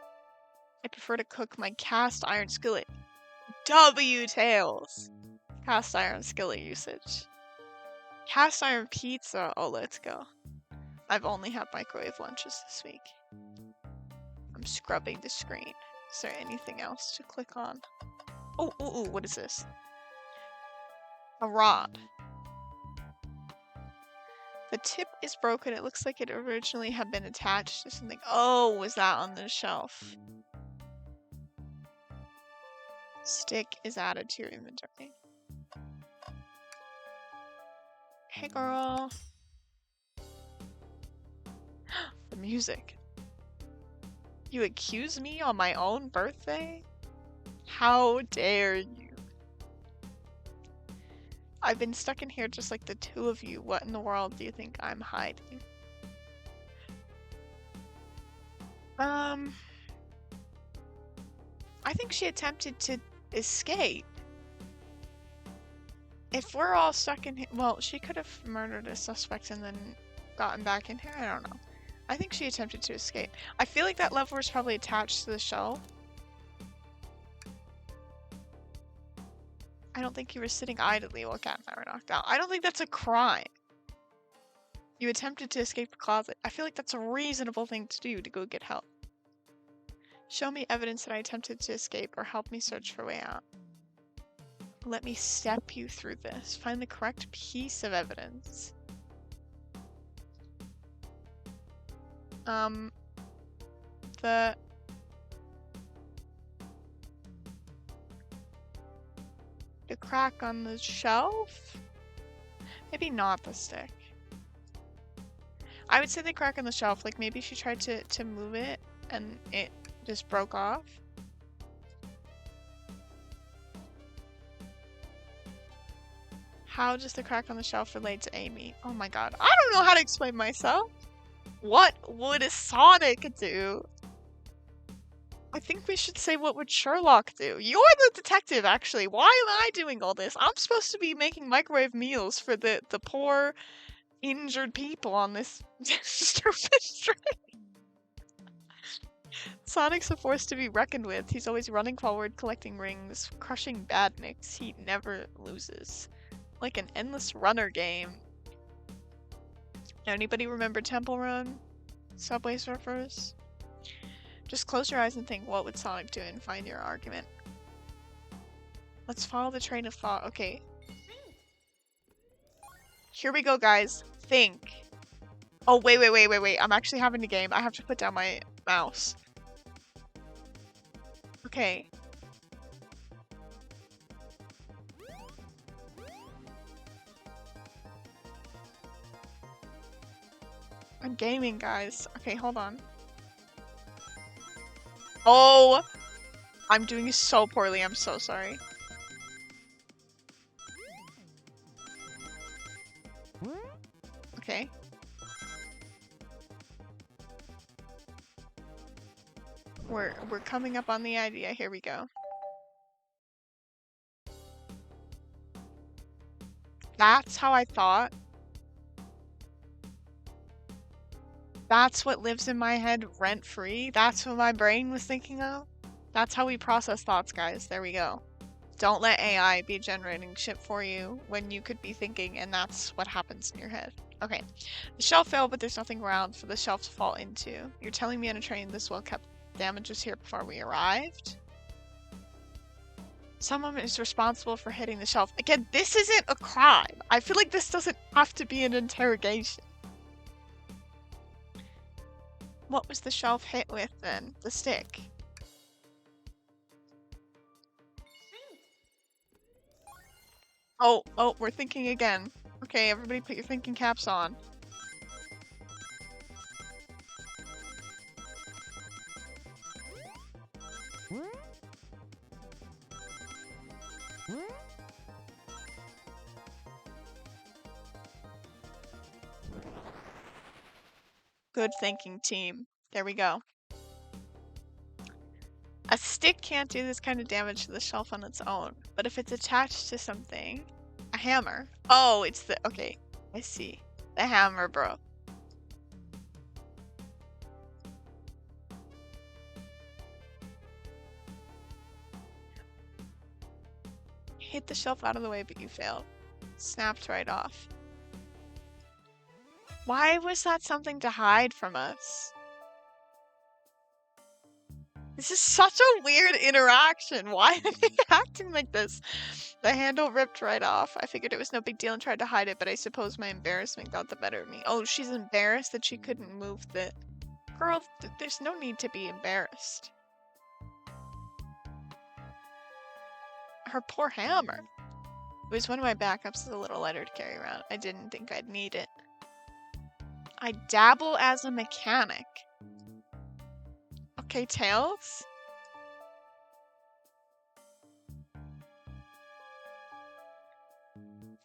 A: I prefer to cook my cast iron skillet. Tails! Cast iron skillet usage. Cast iron pizza. Oh, let's go. I've only had microwave lunches this week. I'm scrubbing the screen. Is there anything else to click on? Oh, what is this? A rod. The tip is broken. It looks like it originally had been attached to something. Oh, was that on the shelf? Stick is added to your inventory. Hey, girl. The music. You accuse me on my own birthday? How dare you? I've been stuck in here just like the 2 of you. What in the world do you think I'm hiding? I think she attempted to escape. If we're all stuck in here, well, she could have murdered a suspect and then gotten back in here. I don't know. I think she attempted to escape. I feel like that lever was probably attached to the shelf. I don't think you were sitting idly while Cat and I were knocked out. I don't think that's a crime. You attempted to escape the closet. I feel like that's a reasonable thing to do to go get help. Show me evidence that I attempted to escape or help me search for a way out. Let me step you through this. Find the correct piece of evidence. The crack on the shelf? Maybe not the stick. I would say the crack on the shelf, like maybe she tried to move it and it just broke off. How does the crack on the shelf relate to Amy? Oh my god, I don't know how to explain myself. What would a Sonic do? I think we should say what would Sherlock do. You're the detective, actually. Why am I doing all this? I'm supposed to be making microwave meals for the poor, injured people on this stupid train. Sonic's a force to be reckoned with. He's always running forward, collecting rings, crushing badniks. He never loses. Like an endless runner game. Anybody remember Temple Run? Subway Surfers? Just close your eyes and think, what would Sonic do, and find your argument. Let's follow the train of thought. Okay. Here we go, guys. Think. Oh, wait. I'm actually having a game. I have to put down my mouse. Okay. I'm gaming, guys. Okay, hold on. Oh! I'm doing so poorly. I'm so sorry. Okay. We're coming up on the idea. Here we go. That's how I thought. That's what lives in my head rent-free. That's what my brain was thinking of. That's how we process thoughts, guys. There we go. Don't let AI be generating shit for you when you could be thinking, and that's what happens in your head. Okay. The shelf fell, but there's nothing around for the shelf to fall into. You're telling me on a train this well-kept damage was here before we arrived? Someone is responsible for hitting the shelf. Again, this isn't a crime. I feel like this doesn't have to be an interrogation. What was the shelf hit with then? The stick. Oh, we're thinking again. Okay, everybody put your thinking caps on. Good thinking, team. There we go. A stick can't do this kind of damage to the shelf on its own, but if it's attached to something... A hammer. Oh, it's the... Okay, I see. The hammer broke. Hit the shelf out of the way, but you failed. Snapped right off. Why was that something to hide from us? This is such a weird interaction. Why are they acting like this? The handle ripped right off. I figured it was no big deal and tried to hide it, but I suppose my embarrassment got the better of me. Oh, she's embarrassed that she couldn't move the... Girl, there's no need to be embarrassed. Her poor hammer. It was one of my backups. It's a little lighter to carry around. I didn't think I'd need it. I dabble as a mechanic. Okay, Tails?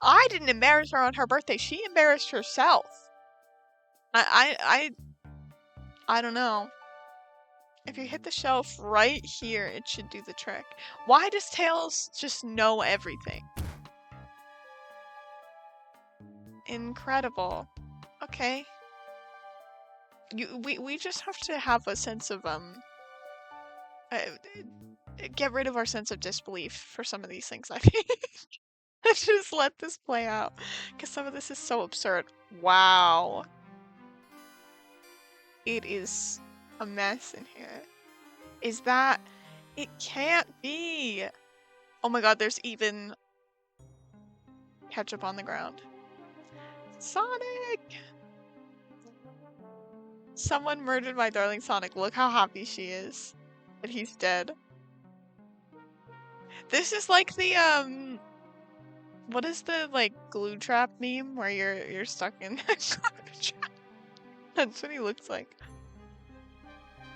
A: I didn't embarrass her on her birthday. She embarrassed herself. I don't know. If you hit the shelf right here, it should do the trick. Why does Tails just know everything? Incredible. Okay. We just have to have a sense of get rid of our sense of disbelief for some of these things, I think. Just let this play out, because some of this is so absurd. Wow. It is a mess in here. Is that... It can't be! Oh my god, there's even... ketchup on the ground. Sonic! Someone murdered my darling Sonic. Look how happy she is that he's dead. This is like the, what is the, like, glue trap meme where you're stuck in a glue trap? That's what he looks like.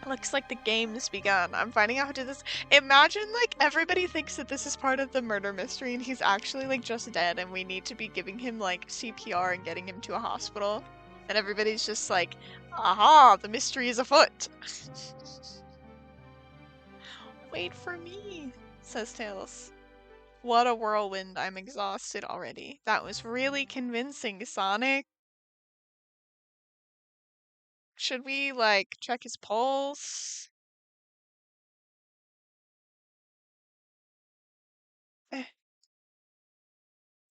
A: Looks like the game's begun. I'm finding out how to do this. Imagine, like, everybody thinks that this is part of the murder mystery and he's actually, like, just dead and we need to be giving him, like, CPR and getting him to a hospital. And everybody's just like, aha, the mystery is afoot. Wait for me, says Tails. What a whirlwind, I'm exhausted already. That was really convincing, Sonic. Should we, like, check his pulse?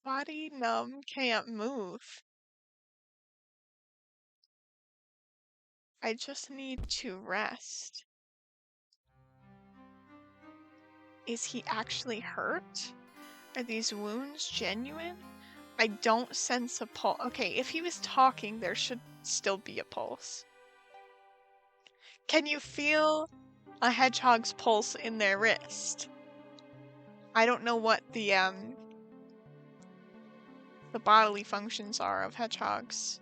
A: Body numb, can't move. I just need to rest. Is he actually hurt? Are these wounds genuine? I don't sense a pulse. Okay, if he was talking, there should still be a pulse. Can you feel a hedgehog's pulse in their wrist? I don't know what the bodily functions are of hedgehogs.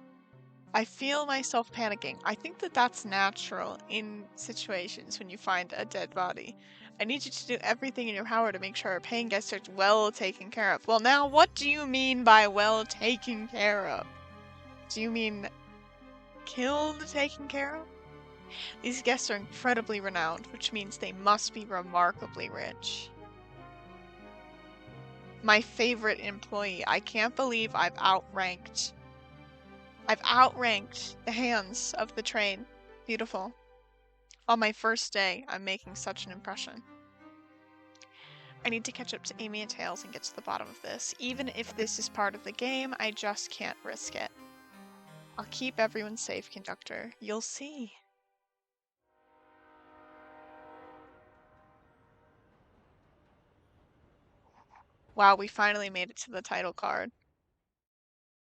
A: I feel myself panicking. I think that that's natural in situations when you find a dead body. I need you to do everything in your power to make sure our paying guests are well taken care of. Well, now, what do you mean by well taken care of? Do you mean killed taken care of? These guests are incredibly renowned, which means they must be remarkably rich. My favorite employee. I can't believe I've outranked the hands of the train. Beautiful. On my first day, I'm making such an impression. I need to catch up to Amy and Tails and get to the bottom of this. Even if this is part of the game, I just can't risk it. I'll keep everyone safe, conductor. You'll see. Wow, we finally made it to the title card.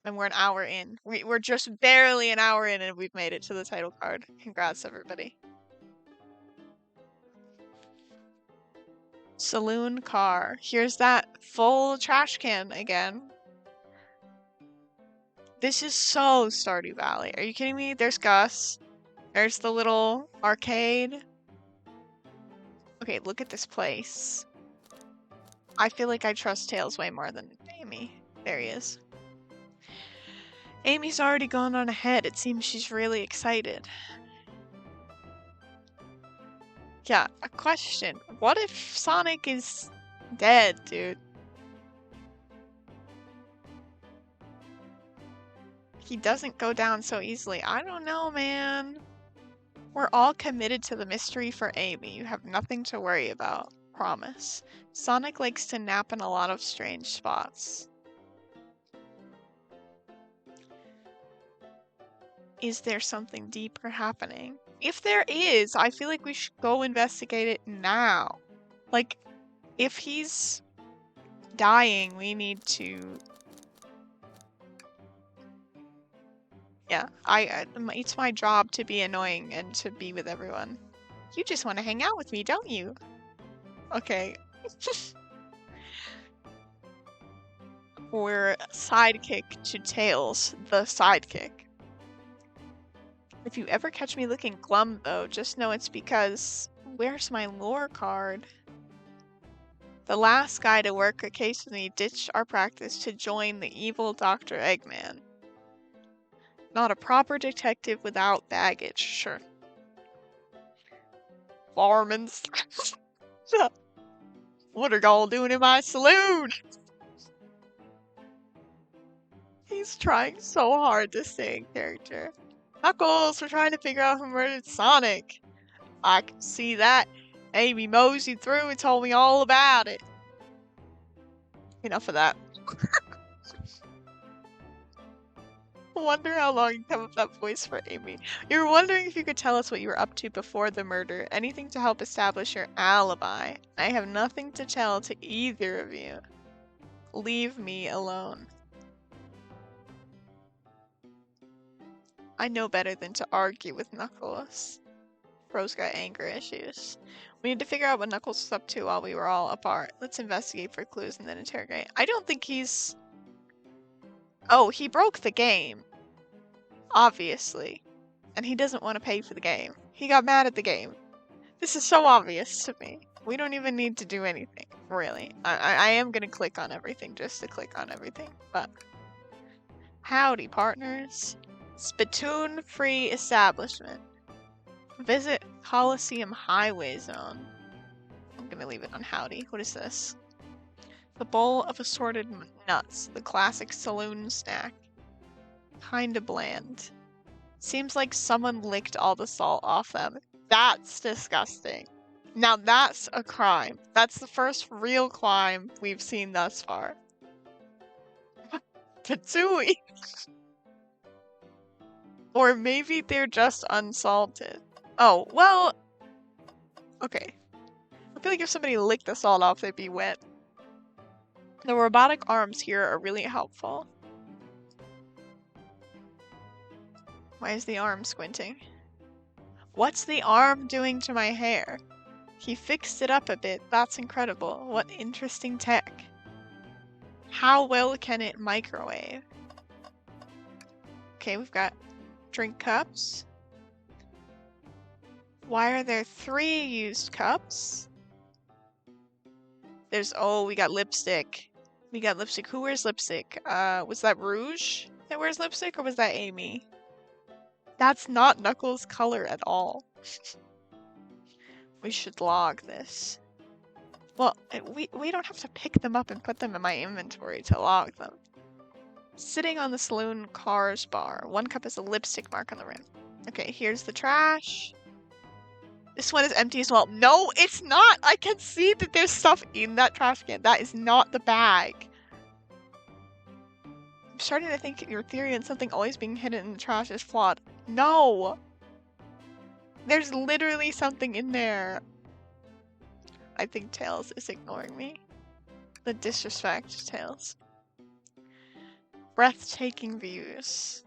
A: And we're an hour in. We're just barely an hour in and we've made it to the title card. Congrats, everybody. Saloon car. Here's that full trash can again. This is so Stardew Valley. Are you kidding me? There's Gus. There's the little arcade. Okay, look at this place. I feel like I trust Tails way more than Amy. There he is. Amy's already gone on ahead. It seems she's really excited. Yeah, a question. What if Sonic is dead, dude? He doesn't go down so easily. I don't know, man. We're all committed to the mystery for Amy. You have nothing to worry about. Promise. Sonic likes to nap in a lot of strange spots. Is there something deeper happening? If there is, I feel like we should go investigate it now. Like, if he's dying, we need to... Yeah, it's my job to be annoying and to be with everyone. You just want to hang out with me, don't you? Okay. We're sidekick to Tails, the sidekick. If you ever catch me looking glum, though, just know it's because... Where's my lore card? The last guy to work a case with me ditched our practice to join the evil Dr. Eggman. Not a proper detective without baggage, sure. Barman's. What are y'all doing in my saloon? He's trying so hard to stay in character. Knuckles, we're trying to figure out who murdered Sonic. I can see that. Amy moseyed through and told me all about it. Enough of that. Wonder how long you come up with that voice for Amy. You're wondering if you could tell us what you were up to before the murder. Anything to help establish your alibi. I have nothing to tell to either of you. Leave me alone. I know better than to argue with Knuckles. Rose got anger issues. We need to figure out what Knuckles was up to while we were all apart. Let's investigate for clues and then interrogate. I don't think he's... Oh, he broke the game. Obviously. And he doesn't want to pay for the game. He got mad at the game. This is so obvious to me. We don't even need to do anything, really. I am going to click on everything just to click on everything, but... Howdy, partners. Spittoon-free establishment. Visit Coliseum Highway Zone. I'm going to leave it on howdy. What is this? The bowl of assorted nuts. The classic saloon snack. Kinda bland. Seems like someone licked all the salt off them. That's disgusting. Now that's a crime. That's the first real crime we've seen thus far. Tatsui! Or maybe they're just unsalted. Oh, well... Okay. I feel like if somebody licked the salt off, they'd be wet. The robotic arms here are really helpful. Why is the arm squinting? What's the arm doing to my hair? He fixed it up a bit. That's incredible. What interesting tech. How well can it microwave? Okay, we've got drink cups. Why are there 3 used cups? There's... Oh, we got lipstick. We got lipstick. Who wears lipstick? Was that Rouge that wears lipstick, or was that Amy? That's not Knuckles' color at all. We should log this. Well, we don't have to pick them up and put them in my inventory to log them. Sitting on the saloon car's bar. 1 cup has a lipstick mark on the rim. Okay, here's the trash. This one is empty as well. No, it's not! I can see that there's stuff in that trash can. That is not the bag. I'm starting to think your theory on something always being hidden in the trash is flawed. No! There's literally something in there. I think Tails is ignoring me. The disrespect, Tails. Breathtaking views.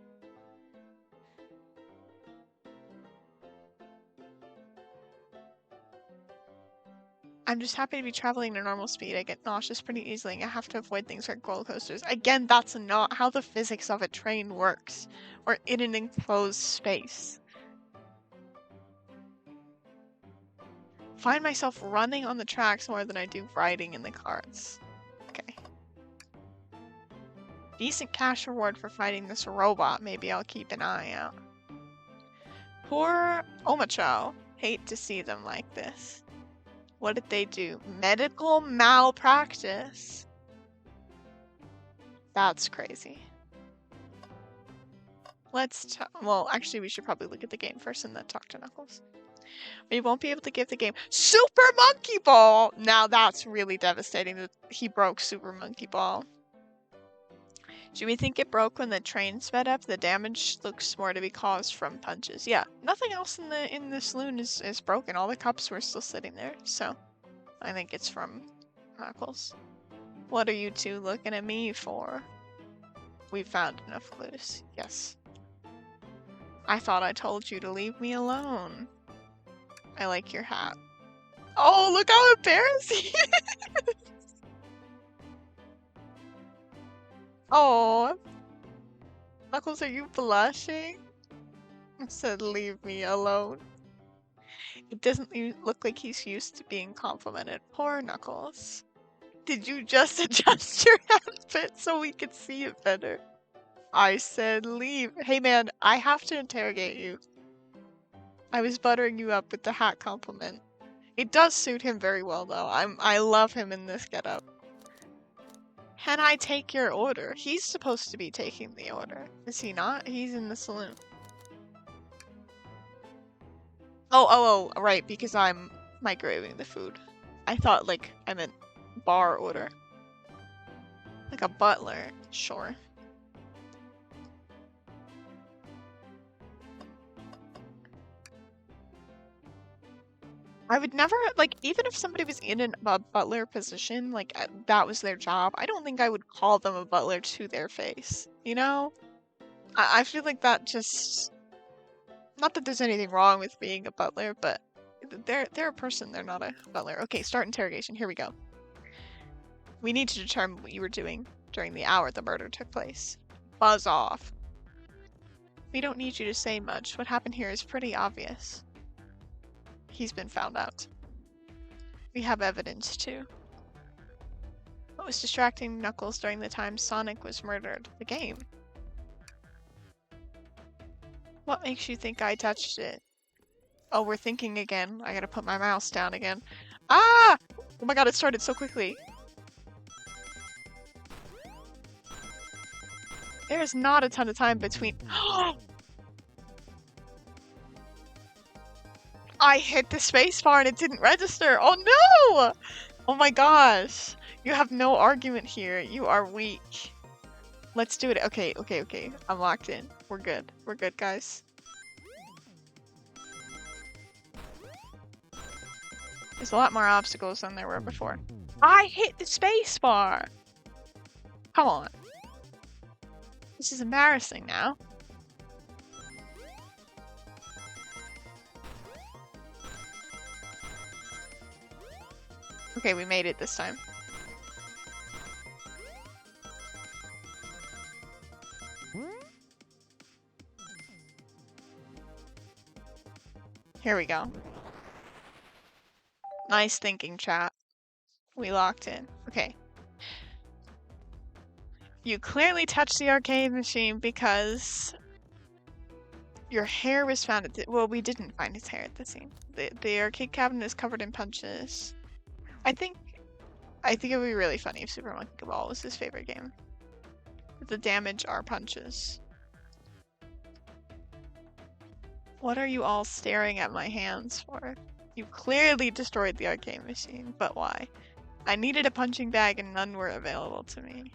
A: I'm just happy to be traveling at normal speed. I get nauseous pretty easily and I have to avoid things like roller coasters. Again, that's not how the physics of a train works. Or in an enclosed space. Find myself running on the tracks more than I do riding in the cars. Okay. Decent cash reward for fighting this robot. Maybe I'll keep an eye out. Poor Omacho. Hate to see them like this. What did they do? Medical malpractice. That's crazy. Well, actually, we should probably look at the game first and then talk to Knuckles. We won't be able to give the game Super Monkey Ball! Now that's really devastating that he broke Super Monkey Ball. Do we think it broke when the train sped up? The damage looks more to be caused from punches. Yeah, nothing else in the saloon is broken. All the cups were still sitting there, so I think it's from Knuckles. What are you two looking at me for? We found enough clues. Yes. I thought I told you to leave me alone. I like your hat. Oh, look how embarrassing he is! Oh, Knuckles, are you blushing? I said, leave me alone. It doesn't look like he's used to being complimented. Poor Knuckles. Did you just adjust your outfit so we could see it better? I said leave. Hey man, I have to interrogate you. I was buttering you up with the hat compliment. It does suit him very well though. I love him in this getup. Can I take your order? He's supposed to be taking the order. Is he not? He's in the saloon. Oh, right, because I'm microwaving the food. I thought, like, I meant bar order. Like a butler. Sure. I would never, like, even if somebody was in a butler position, like, that was their job, I don't think I would call them a butler to their face, you know? I feel like that just... Not that there's anything wrong with being a butler, but they're a person, they're not a butler. Okay, start interrogation, here we go. We need to determine what you were doing during the hour the murder took place. Buzz off. We don't need you to say much. What happened here is pretty obvious. He's been found out. We have evidence, too. What was distracting Knuckles during the time Sonic was murdered? The game. What makes you think I touched it? Oh, we're thinking again. I gotta put my mouse down again. Ah! Oh my god, it started so quickly. There is not a ton of time between... I hit the spacebar and it didn't register! Oh no! Oh my gosh. You have no argument here. You are weak. Let's do it. Okay. I'm locked in. We're good. We're good, guys. There's a lot more obstacles than there were before. I hit the spacebar! Come on. This is embarrassing now. Okay, we made it this time. Here we go. Nice thinking, chat. We locked in. Okay. You clearly touched the arcade machine because your hair was found at the... Well, we didn't find his hair at the scene. The arcade cabinet is covered in punches. I think it would be really funny if Super Monkey Ball was his favorite game. The damage are punches. What are you all staring at my hands for? You clearly destroyed the arcade machine, but why? I needed a punching bag and none were available to me.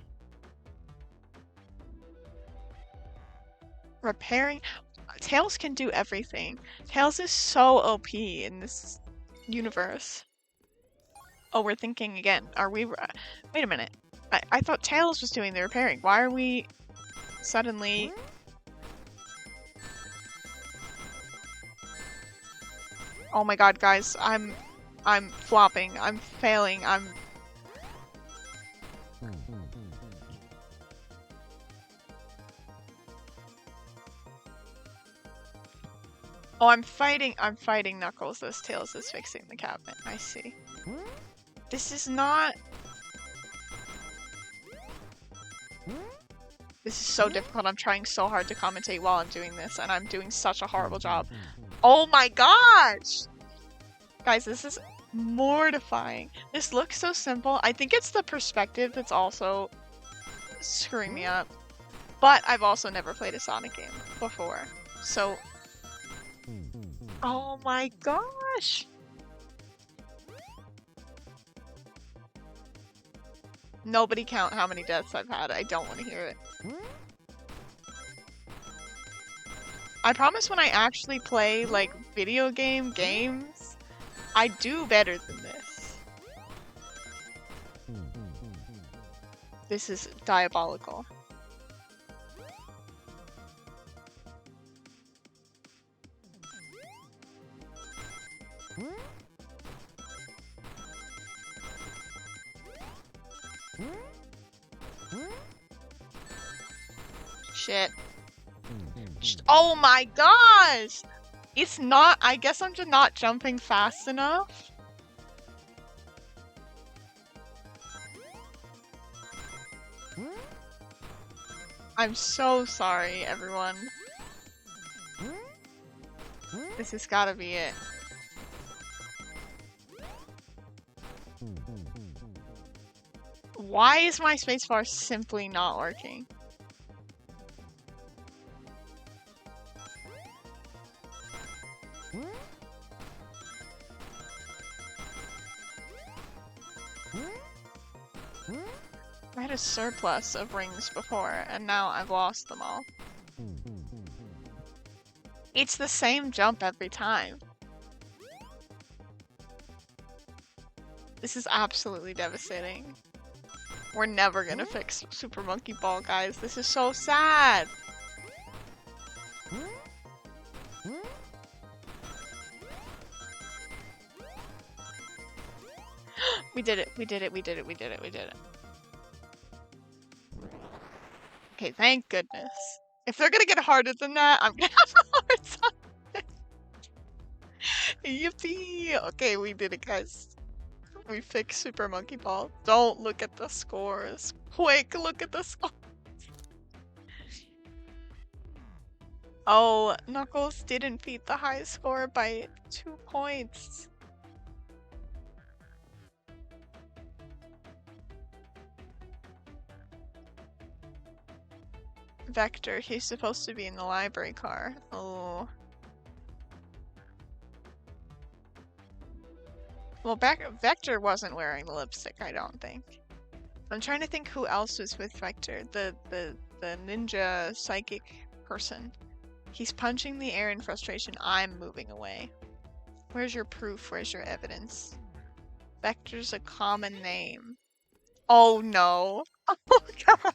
A: Repairing? Tails can do everything. Tails is so OP in this universe. Oh, we're thinking again. Are we... Wait a minute. I thought Tails was doing the repairing. Why are we suddenly... Oh my god, guys. I'm flopping. I'm failing. Oh, I'm fighting Knuckles as Tails is fixing the cabinet. I see. This is not... This is so difficult. I'm trying so hard to commentate while I'm doing this, and I'm doing such a horrible job. Oh my gosh! Guys, this is mortifying. This looks so simple. I think it's the perspective that's also screwing me up. But I've also never played a Sonic game before. So... Oh my gosh! Nobody count how many deaths I've had. I don't want to hear it. I promise when I actually play, like, video games, I do better than this. This is diabolical. Shit. Oh my gosh! It's not- I guess I'm just not jumping fast enough. I'm so sorry, everyone. This has gotta be it. Why is my spacebar simply not working? I had a surplus of rings before, and now I've lost them all. It's the same jump every time. This is absolutely devastating. We're never gonna fix Super Monkey Ball, guys. This is so sad. We did it. We did it. We did it. We did it. We did it. Okay, thank goodness. If they're gonna get harder than that, I'm gonna have a hard time. Yippee! Okay, we did it, guys. We fixed Super Monkey Ball. Don't look at the scores. Quick, look at the scores. Oh, Knuckles didn't beat the high score by 2 points. Vector, he's supposed to be in the library car. Oh. Well, Vector wasn't wearing the lipstick, I don't think. I'm trying to think who else was with Vector. The ninja psychic person. He's punching the air in frustration. I'm moving away. Where's your proof? Where's your evidence? Vector's a common name. Oh no. Oh god.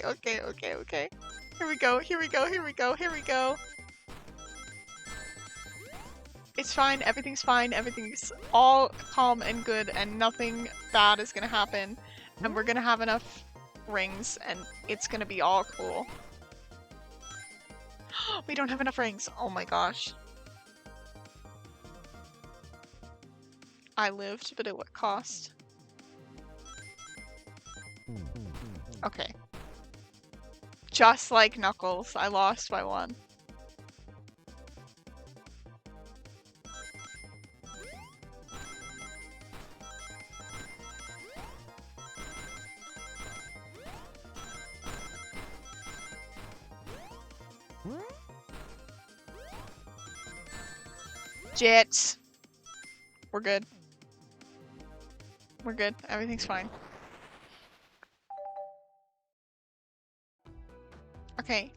A: Okay. Here we go. It's fine. Everything's fine. Everything's all calm and good, and nothing bad is gonna happen. And we're gonna have enough rings, and it's gonna be all cool. We don't have enough rings. Oh my gosh. I lived, but at what cost? Okay. Just like Knuckles, I lost by 1. Jits. We're good. We're good. Everything's fine. Okay.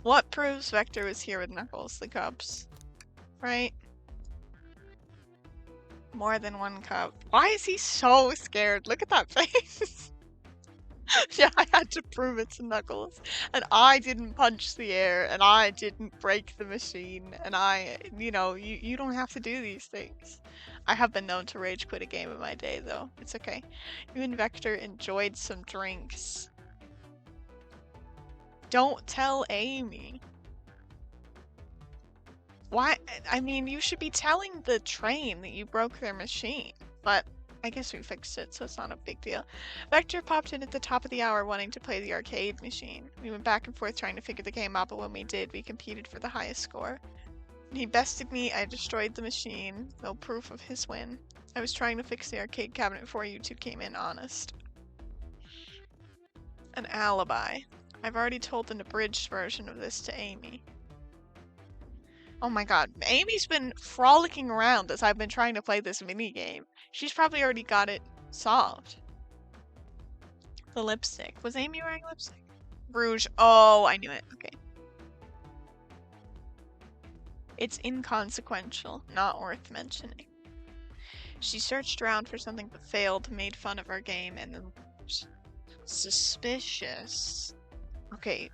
A: What proves Vector was here with Knuckles? The cups. Right? More than 1 cup. Why is he so scared? Look at that face. Yeah, I had to prove it to Knuckles. And I didn't punch the air, and I didn't break the machine, and you know, you don't have to do these things. I have been known to rage quit a game in my day, though. It's okay. You and Vector enjoyed some drinks. Don't tell Amy. Why? I mean, you should be telling the train that you broke their machine, but I guess we fixed it, so it's not a big deal. Vector popped in at the top of the hour wanting to play the arcade machine. We went back and forth trying to figure the game out, but when we did, we competed for the highest score. When he bested me, I destroyed the machine. No proof of his win. I was trying to fix the arcade cabinet before you two came in, honest. An alibi. I've already told an abridged version of this to Amy. Oh my god, Amy's been frolicking around as I've been trying to play this minigame. She's probably already got it solved. The lipstick. Was Amy wearing lipstick? Rouge. Oh, I knew it. Okay. It's inconsequential, not worth mentioning. She searched around for something but failed, made fun of our game, and then... Suspicious. Okay,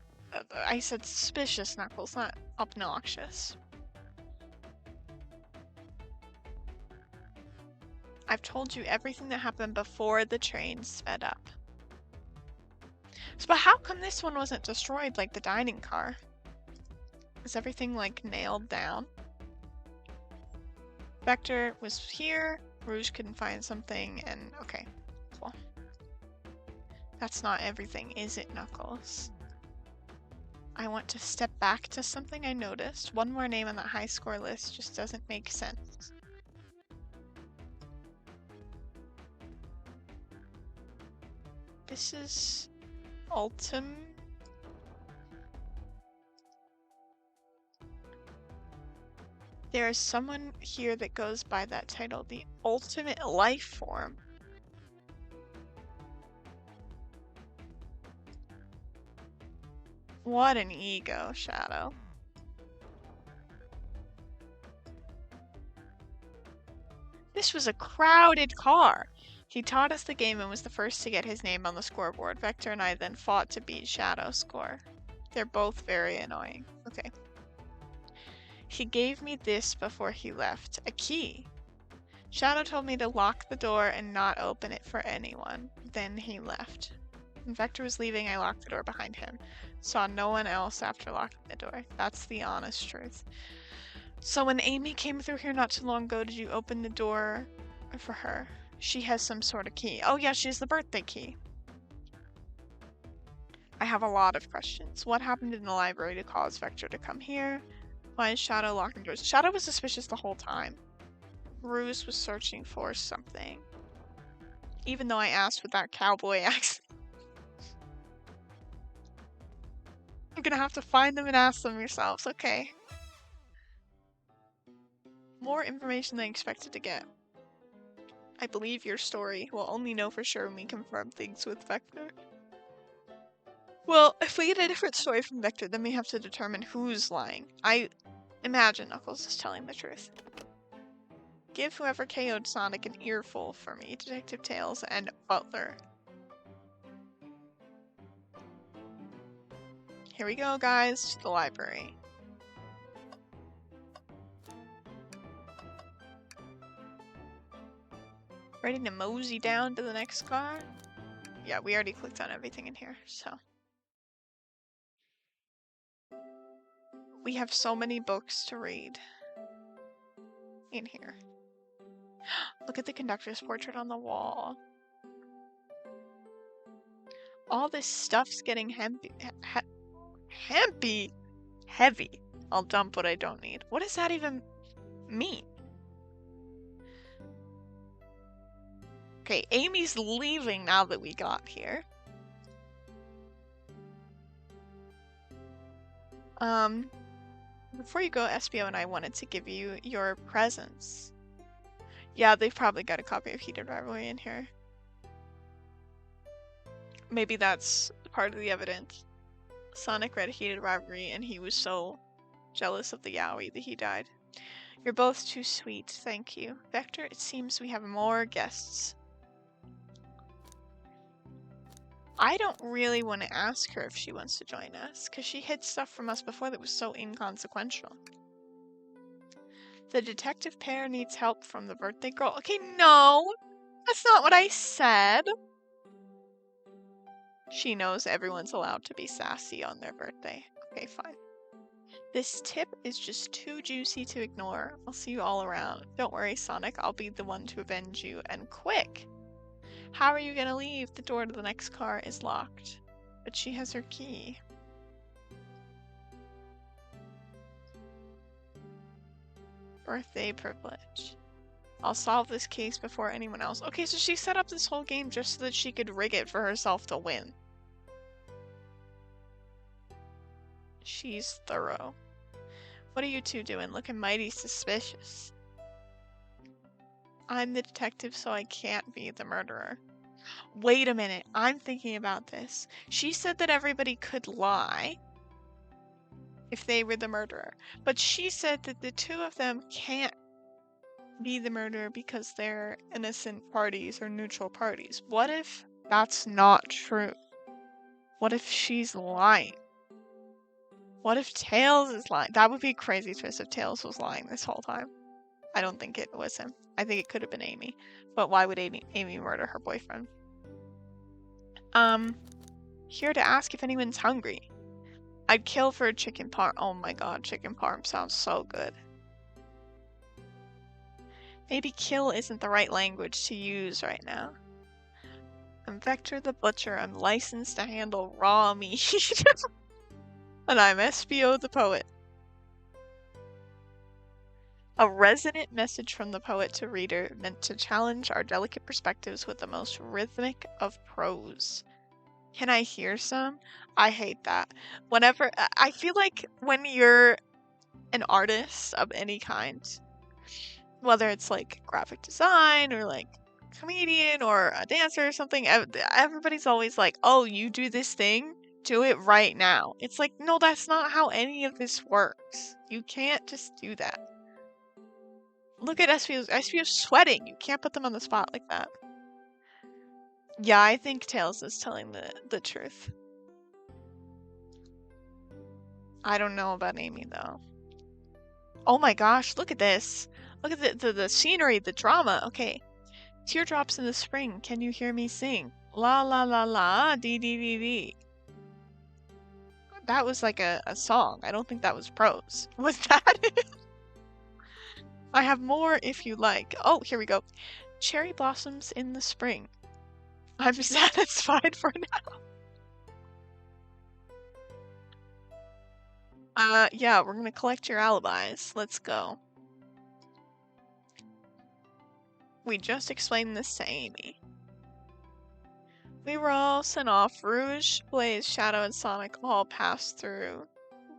A: I said suspicious, Knuckles, not obnoxious. I've told you everything that happened before the train sped up. So, but how come this one wasn't destroyed like the dining car? Is everything like nailed down? Vector was here, Rouge couldn't find something, and okay, cool. That's not everything, is it, Knuckles? I want to step back to something I noticed. One more name on that high score list just doesn't make sense. This is There is someone here that goes by that title, the ultimate life form. What an ego, Shadow. This This was a crowded car. He taught us the game and was the first to get his name on the scoreboard. Vector and I then fought to beat Shadow's score. They're both very annoying. Okay. He gave me this before he left. A key. Shadow told me to lock the door and not open it for anyone. Then he left. When Vector was leaving, I locked the door behind him. Saw no one else after locking the door. That's the honest truth. So when Amy came through here not too long ago, did you open the door for her? She has some sort of key. Oh yeah, she has the birthday key. I have a lot of questions. What happened in the library to cause Vector to come here? Why is Shadow locking doors? Shadow was suspicious the whole time. Ruse was searching for something. Even though I asked with that cowboy accent. I'm gonna have to find them and ask them yourselves. Okay. More information than I expected to get. I believe your story. We'll only know for sure when we confirm things with Vector. Well, if we get a different story from Vector, then we have to determine who's lying. I imagine Knuckles is telling the truth. Give whoever KO'd Sonic an earful for me, Detective Tails and Butler. Here we go, guys, to the library. Ready to mosey down to the next car? Yeah, we already clicked on everything in here, so. We have so many books to read in here. Look at the conductor's portrait on the wall. All this stuff's getting heavy. I'll dump what I don't need. What does that even mean? Okay, Amy's leaving now that we got here. Before you go, SBO and I wanted to give you your presents. Yeah, they've probably got a copy of Heated Rivalry in here. Maybe that's part of the evidence. Sonic read Heated Rivalry and he was so jealous of the Yowie that he died. You're both too sweet, thank you. Vector, it seems we have more guests. I don't really want to ask her if she wants to join us, because she hid stuff from us before that was so inconsequential. The detective pair needs help from the birthday girl. Okay, no! That's not what I said! She knows everyone's allowed to be sassy on their birthday. Okay, fine. This tip is just too juicy to ignore. I'll see you all around. Don't worry, Sonic. I'll be the one to avenge you, and quick! How are you gonna leave? The door to the next car is locked. But she has her key. Birthday privilege. I'll solve this case before anyone else. Okay, so she set up this whole game just so that she could rig it for herself to win. She's thorough. What are you two doing? Looking mighty suspicious. I'm the detective, so I can't be the murderer. Wait a minute, I'm thinking about this. She said that everybody could lie if they were the murderer, but she said that the two of them can't be the murderer because they're innocent parties or neutral parties. What if that's not true? What if she's lying? What if Tails is lying? That would be a crazy twist if Tails was lying this whole time. I don't think it was him. I think it could have been Amy. But why would Amy murder her boyfriend? Here to ask if anyone's hungry. I'd kill for a chicken parm. Oh my god, chicken parm sounds so good. Maybe kill isn't the right language to use right now. I'm Vector the Butcher. I'm licensed to handle raw meat. And I'm SBO the Poet. A resonant message from the poet to reader meant to challenge our delicate perspectives with the most rhythmic of prose. Can I hear some? I hate that. Whenever, I feel like when you're an artist of any kind, whether it's like graphic design or like comedian or a dancer or something, everybody's always like, oh, you do this thing? Do it right now. It's like, no, that's not how any of this works. You can't just do that. Look at SVO's. SVO's sweating. You can't put them on the spot like that. Yeah, I think Tails is telling the truth. I don't know about Amy, though. Oh my gosh, look at this. Look at the scenery, the drama. Okay. Teardrops in the spring, can you hear me sing? La la la la, dee dee dee dee. That was like a song. I don't think that was prose. Was that it? I have more if you like. Oh, here we go. Cherry blossoms in the spring. I'm satisfied for now. Yeah, we're gonna collect your alibis. Let's go. We just explained this to Amy. We were all sent off. Rouge, Blaze, Shadow, and Sonic all passed through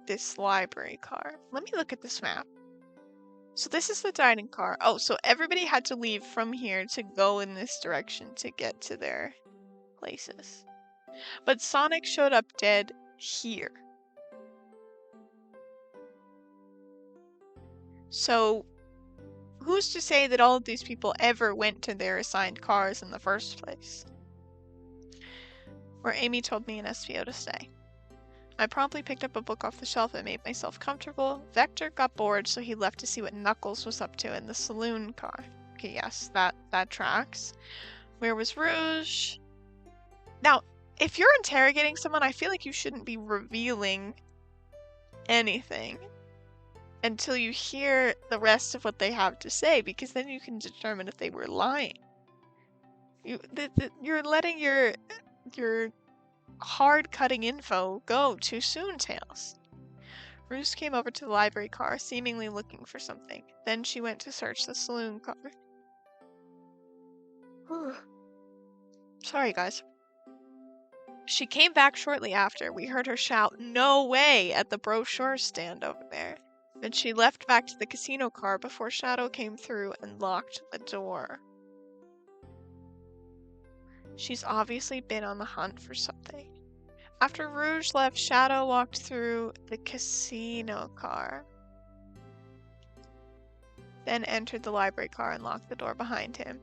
A: this library car. Let me look at this map. So this is the dining car. Oh, so everybody had to leave from here to go in this direction to get to their places. But Sonic showed up dead here. So who's to say that all of these people ever went to their assigned cars in the first place? Where Amy told me and SVO to stay. I promptly picked up a book off the shelf and made myself comfortable. Vector got bored, so he left to see what Knuckles was up to in the saloon car. Okay, yes, that tracks. Where was Rouge? Now, if you're interrogating someone, I feel like you shouldn't be revealing anything until you hear the rest of what they have to say, because then you can determine if they were lying. You're letting your hard-cutting info go too soon, Tails. Rouge came over to the library car, seemingly looking for something. Then she went to search the saloon car. Sorry, guys. She came back shortly after. We heard her shout, "No way!" at the brochure stand over there. Then she left back to the casino car before Shadow came through and locked the door. She's obviously been on the hunt for something. After Rouge left, Shadow walked through the casino car. Then entered the library car and locked the door behind him.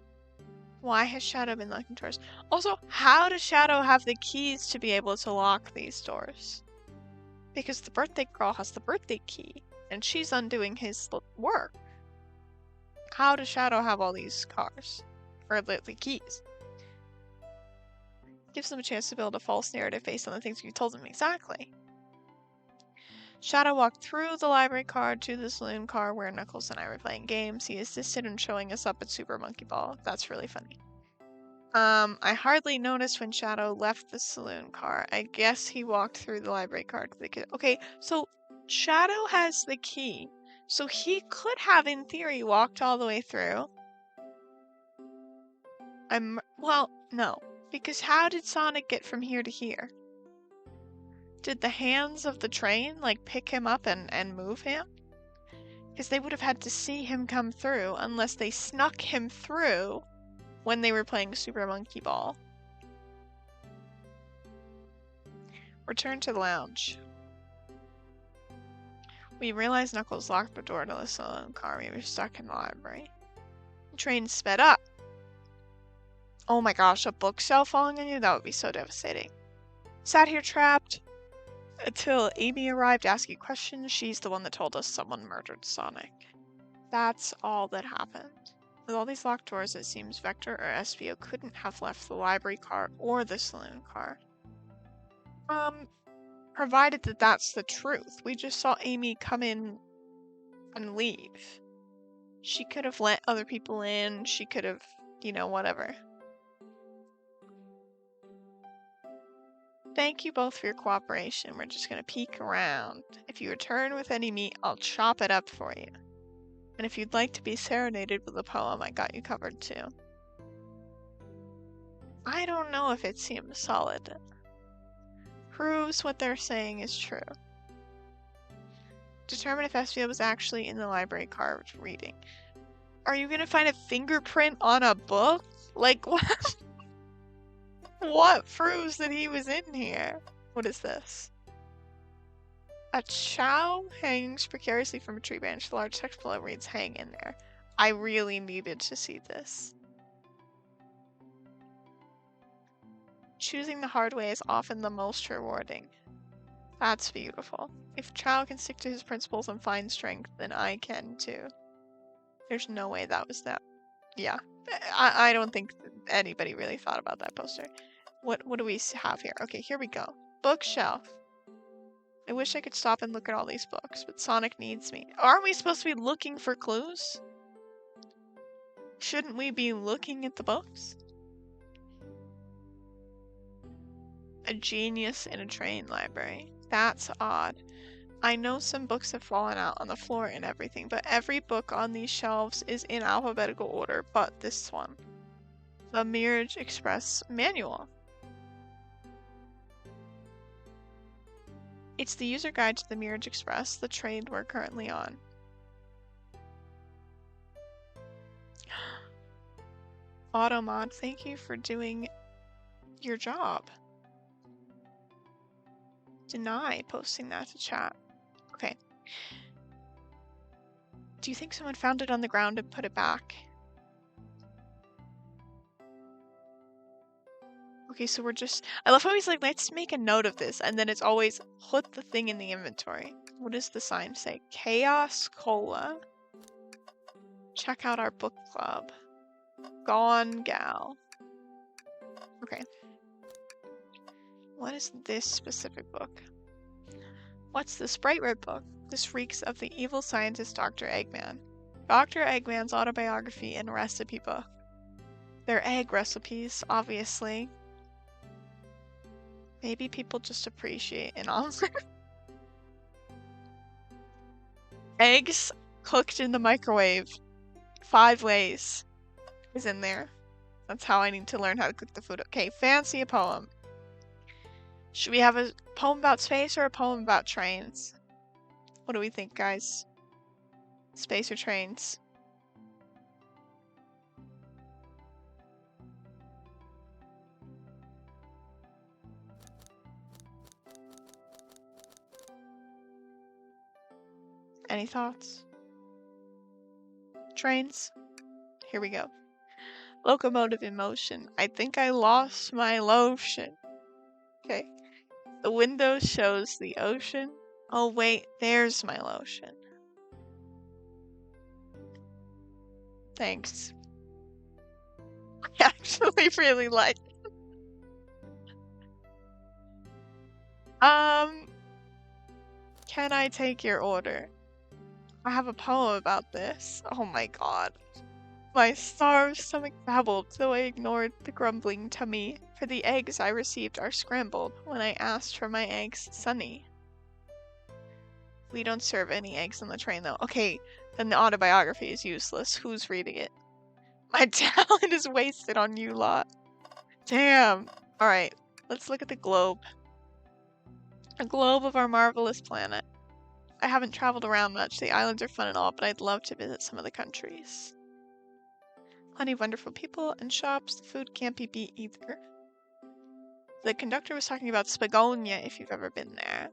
A: Why has Shadow been locking doors? Also, how does Shadow have the keys to be able to lock these doors? Because the birthday girl has the birthday key, and she's undoing his work. How does Shadow have all these cars? Or the keys? Gives them a chance to build a false narrative based on the things you told them. Exactly. Shadow walked through the library car to the saloon car where Knuckles and I were playing games. He assisted in showing us up at Super Monkey Ball. That's really funny. I hardly noticed when Shadow left the saloon car. I guess he walked through the library car to the kid. Okay, so Shadow has the key. So he could have, in theory, walked all the way through. Well, no. Because how did Sonic get from here to here? Did the hands of the train, like, pick him up and move him? Because they would have had to see him come through unless they snuck him through when they were playing Super Monkey Ball. Return to the lounge. We realized Knuckles locked the door to the saloon car. We were stuck in the library. The train sped up. Oh my gosh, a bookshelf falling on you? That would be so devastating. Sat here trapped until Amy arrived asking questions. She's the one that told us someone murdered Sonic. That's all that happened. With all these locked doors, it seems Vector or SVO couldn't have left the library car or the saloon car. Provided that that's the truth. We just saw Amy come in and leave. She could have let other people in. She could have, whatever. Thank you both for your cooperation. We're just gonna peek around. If you return with any meat, I'll chop it up for you. And if you'd like to be serenaded with a poem, I got you covered too. I don't know if it seems solid. Proves what they're saying is true. Determine if SVO was actually in the library car reading. Are you gonna find a fingerprint on a book? Like, what? What proves that he was in here? What is this? A chow hangs precariously from a tree branch. The large text below reads, "Hang in there." I really needed to see this. Choosing the hard way is often the most rewarding. That's beautiful. If a child can stick to his principles and find strength, then I can too. There's no way that was that. Yeah. I don't think anybody really thought about that poster. What do we have here? Okay, here we go. Bookshelf. I wish I could stop and look at all these books, but Sonic needs me. Aren't we supposed to be looking for clues? Shouldn't we be looking at the books? A genius in a train library. That's odd. I know some books have fallen out on the floor and everything, but every book on these shelves is in alphabetical order but this one. The Mirage Express Manual. It's the user guide to the Mirage Express, the train we're currently on. Automod, thank you for doing your job. Deny posting that to chat. Okay. Do you think someone found it on the ground and put it back? Okay, so we're just... I love how he's like, let's make a note of this, and then it's always put the thing in the inventory. What does the sign say? Chaos Cola. Check out our book club. Gone Gal. Okay. What is this specific book? What's the Sprite Red book? This reeks of the evil scientist Dr. Eggman. Dr. Eggman's autobiography and recipe book. They're egg recipes, obviously. Maybe people just appreciate an offer. Eggs cooked in the microwave 5 ways is in there. That's how I need to learn how to cook the food. Okay, fancy a poem. Should we have a poem about space or a poem about trains? What do we think, guys? Space or trains? Any thoughts? Trains? Here we go. Locomotive in motion. I think I lost my lotion. Okay. The window shows the ocean. Oh wait, there's my lotion. Thanks. I actually really like it. Can I take your order? I have a poem about this. Oh my god. My starved stomach babbled, though I ignored the grumbling tummy, for the eggs I received are scrambled when I asked for my eggs sunny. We don't serve any eggs on the train, though. Okay, then the autobiography is useless. Who's reading it? My talent is wasted on you lot. Damn. Alright, let's look at the globe. A globe of our marvelous planet. I haven't traveled around much. The islands are fun and all, but I'd love to visit some of the countries. Plenty of wonderful people and shops. The food can't be beat either. The conductor was talking about Spagonia if you've ever been there.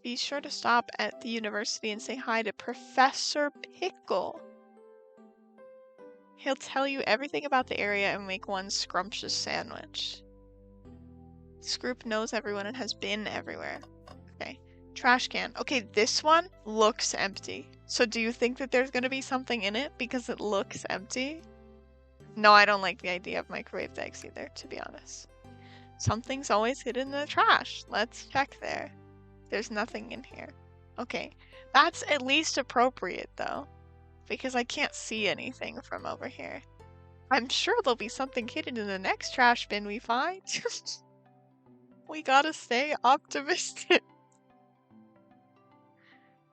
A: Be sure to stop at the university and say hi to Professor Pickle. He'll tell you everything about the area and make one scrumptious sandwich. This group knows everyone and has been everywhere. Okay. Trash can. Okay, this one looks empty. So do you think that there's going to be something in it because it looks empty? No, I don't like the idea of microwaved eggs either, to be honest. Something's always hidden in the trash. Let's check there. There's nothing in here. Okay, that's at least appropriate though, because I can't see anything from over here. I'm sure there'll be something hidden in the next trash bin we find. We gotta stay optimistic.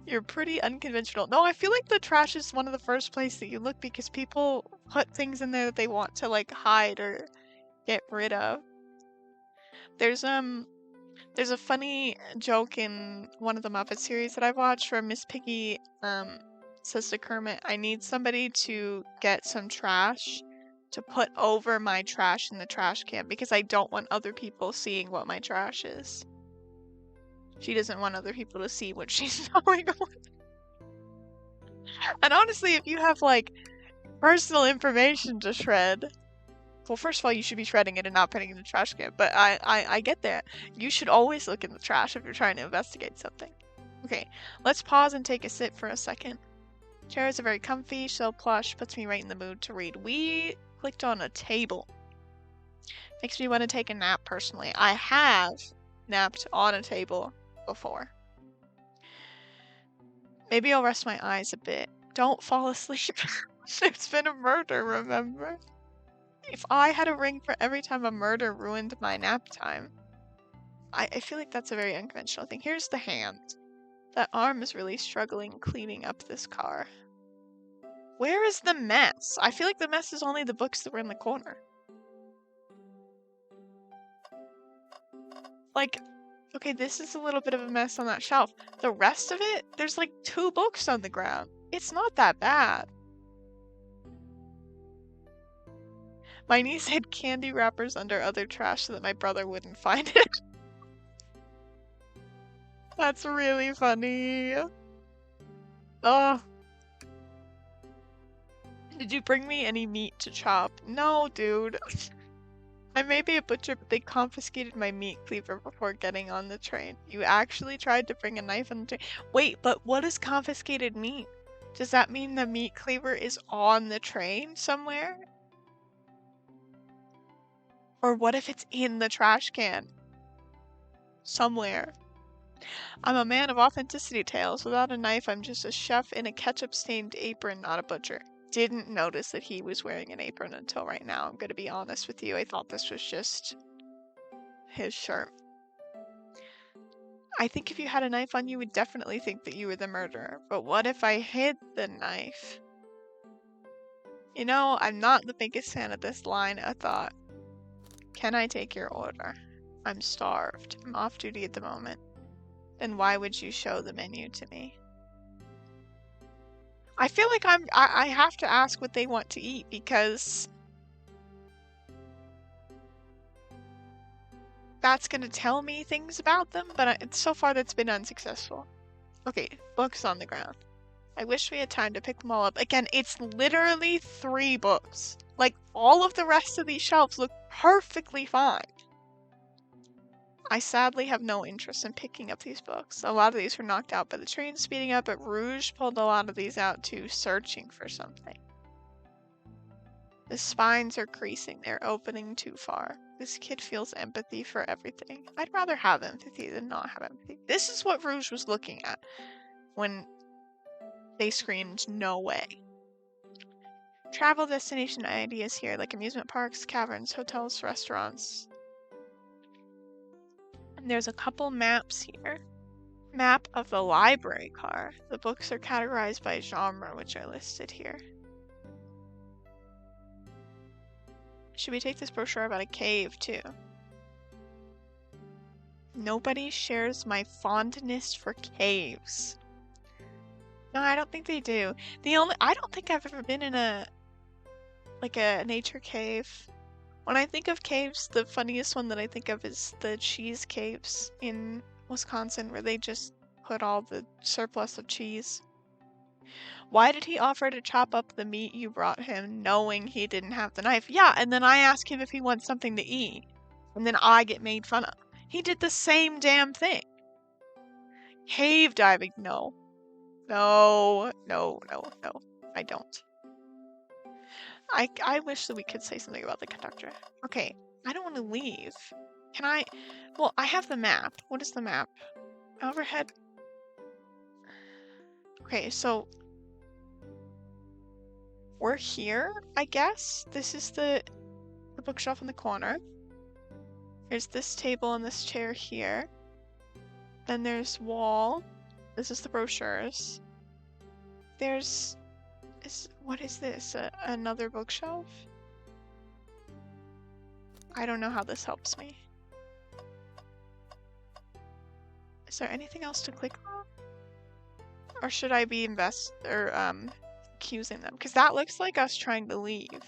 A: You're pretty unconventional. No, I feel like the trash is one of the first places that you look because people put things in there that they want to like hide or get rid of. There's a funny joke in one of the Muppet series that I've watched where Miss Piggy says to Kermit, I need somebody to get some trash to put over my trash in the trash can because I don't want other people seeing what my trash is. She doesn't want other people to see what she's throwing away. And honestly, if you have like personal information to shred. Well, first of all, you should be shredding it and not putting it in the trash can, but I get that. You should always look in the trash if you're trying to investigate something. Okay, let's pause and take a sit for a second. Chairs are very comfy, so plush, puts me right in the mood to read. We clicked on a table. Makes me want to take a nap, personally. I have napped on a table before. Maybe I'll rest my eyes a bit. Don't fall asleep. It's been a murder, remember? If I had a ring for every time a murder ruined my nap time, I feel like that's a very unconventional thing. Here's the hand. That arm is really struggling cleaning up this car. Where is the mess? I feel like the mess is only the books that were in the corner. Like, okay, this is a little bit of a mess on that shelf. The rest of it, there's like 2 books on the ground. It's not that bad. My niece hid candy wrappers under other trash so that my brother wouldn't find it. That's really funny. Oh. Did you bring me any meat to chop? No, dude. I may be a butcher, but they confiscated my meat cleaver before getting on the train. You actually tried to bring a knife on the train? Wait, but what is confiscated meat? Does that mean the meat cleaver is on the train somewhere? Or what if it's in the trash can? Somewhere. I'm a man of authenticity tales. Without a knife, I'm just a chef in a ketchup-stained apron, not a butcher. Didn't notice that he was wearing an apron until right now. I'm gonna be honest with you. I thought this was just his shirt. I think if you had a knife on you, would definitely think that you were the murderer. But what if I hid the knife? You know, I'm not the biggest fan of this line of thought. Can I take your order? I'm starved. I'm off duty at the moment. Then why would you show the menu to me? I feel like I have to ask what they want to eat because that's gonna tell me things about them, but so far that's been unsuccessful. Okay, books on the ground. I wish we had time to pick them all up. Again, it's literally 3 books. Like, all of the rest of these shelves look perfectly fine. I sadly have no interest in picking up these books. A lot of these were knocked out by the train speeding up, but Rouge pulled a lot of these out too, searching for something. The spines are creasing. They're opening too far. This kid feels empathy for everything. I'd rather have empathy than not have empathy. This is what Rouge was looking at when they screamed, "No way." Travel destination ideas here, like amusement parks, caverns, hotels, restaurants. And there's a couple maps here. Map of the library car. The books are categorized by genre, which are listed here. Should we take this brochure about a cave, too? Nobody shares my fondness for caves. No, I don't think they do. I don't think I've ever been in a nature cave. When I think of caves, the funniest one that I think of is the cheese caves in Wisconsin, where they just put all the surplus of cheese. Why did he offer to chop up the meat you brought him, knowing he didn't have the knife? Yeah, and then I ask him if he wants something to eat, and then I get made fun of. He did the same damn thing. Cave diving, no. No, no, no, no. I don't. I wish that we could say something about the conductor. Okay, I don't want to leave. Can I? Well, I have the map. What is the map? Overhead. Okay, so we're here, I guess. This is the bookshelf in the corner. There's this table and this chair here. Then there's wall. This is the brochures. There's... what is this? Another bookshelf? I don't know how this helps me. Is there anything else to click on? Or should I be accusing them? Because that looks like us trying to leave.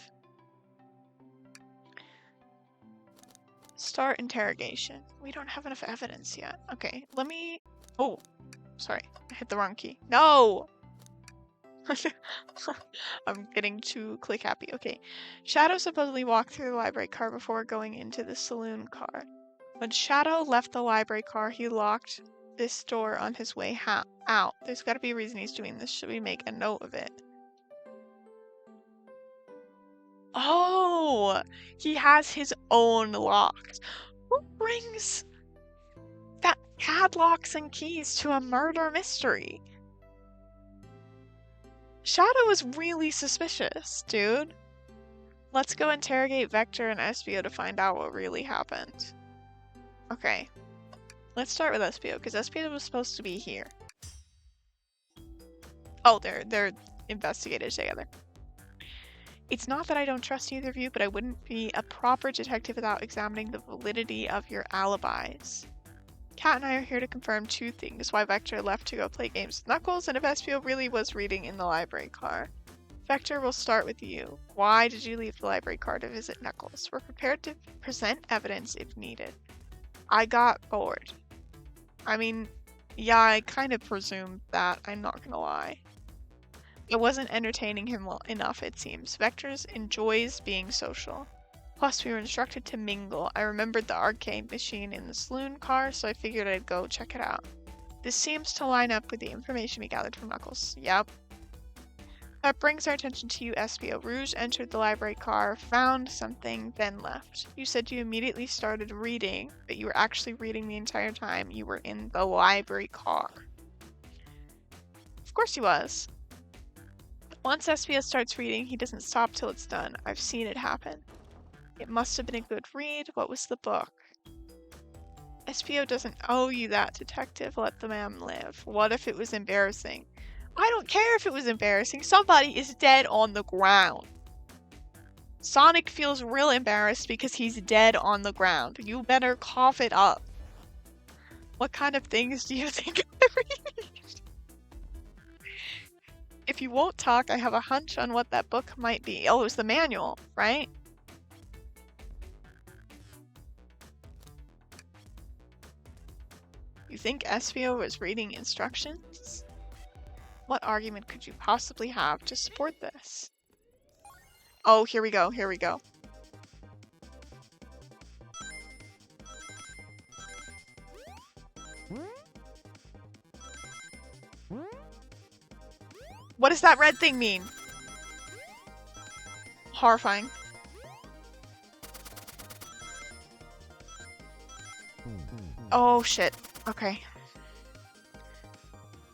A: Start interrogation. We don't have enough evidence yet. Okay, let me... Oh, sorry. I hit the wrong key. No! I'm getting too click happy. Okay. Shadow supposedly walked through the library car before going into the saloon car. When Shadow left the library car, he locked this door on his way out. There's got to be a reason he's doing this. Should we make a note of it? Oh, he has his own locks. Who brings that padlocks and keys to a murder mystery? Shadow is really suspicious, dude. Let's go interrogate Vector and Espio to find out what really happened. Okay. Let's start with Espio, because Espio was supposed to be here. Oh, they're investigators together. It's not that I don't trust either of you, but I wouldn't be a proper detective without examining the validity of your alibis. Kat and I are here to confirm two things: why Vector left to go play games with Knuckles, and if Espio really was reading in the library car. Vector, we'll start with you. Why did you leave the library car to visit Knuckles? We're prepared to present evidence if needed. I got bored. I mean, yeah, I kind of presumed that, I'm not gonna lie. It wasn't entertaining him well enough, it seems. Vector enjoys being social. Plus, we were instructed to mingle. I remembered the arcade machine in the saloon car, so I figured I'd go check it out. This seems to line up with the information we gathered from Knuckles. Yep. That brings our attention to you, Espio. Rouge entered the library car, found something, then left. You said you immediately started reading, but you were actually reading the entire time you were in the library car. Of course he was. Once Espio starts reading, he doesn't stop till it's done. I've seen it happen. It must have been a good read. What was the book? Espio doesn't owe you that, detective. Let the man live. What if it was embarrassing? I don't care if it was embarrassing. Somebody is dead on the ground. Sonic feels real embarrassed because he's dead on the ground. You better cough it up. What kind of things do you think I read? If you won't talk, I have a hunch on what that book might be. Oh, it was the manual, right? You think Espio was reading instructions? What argument could you possibly have to support this? Oh, here we go, here we go. What does that red thing mean? Horrifying. Oh shit. Okay.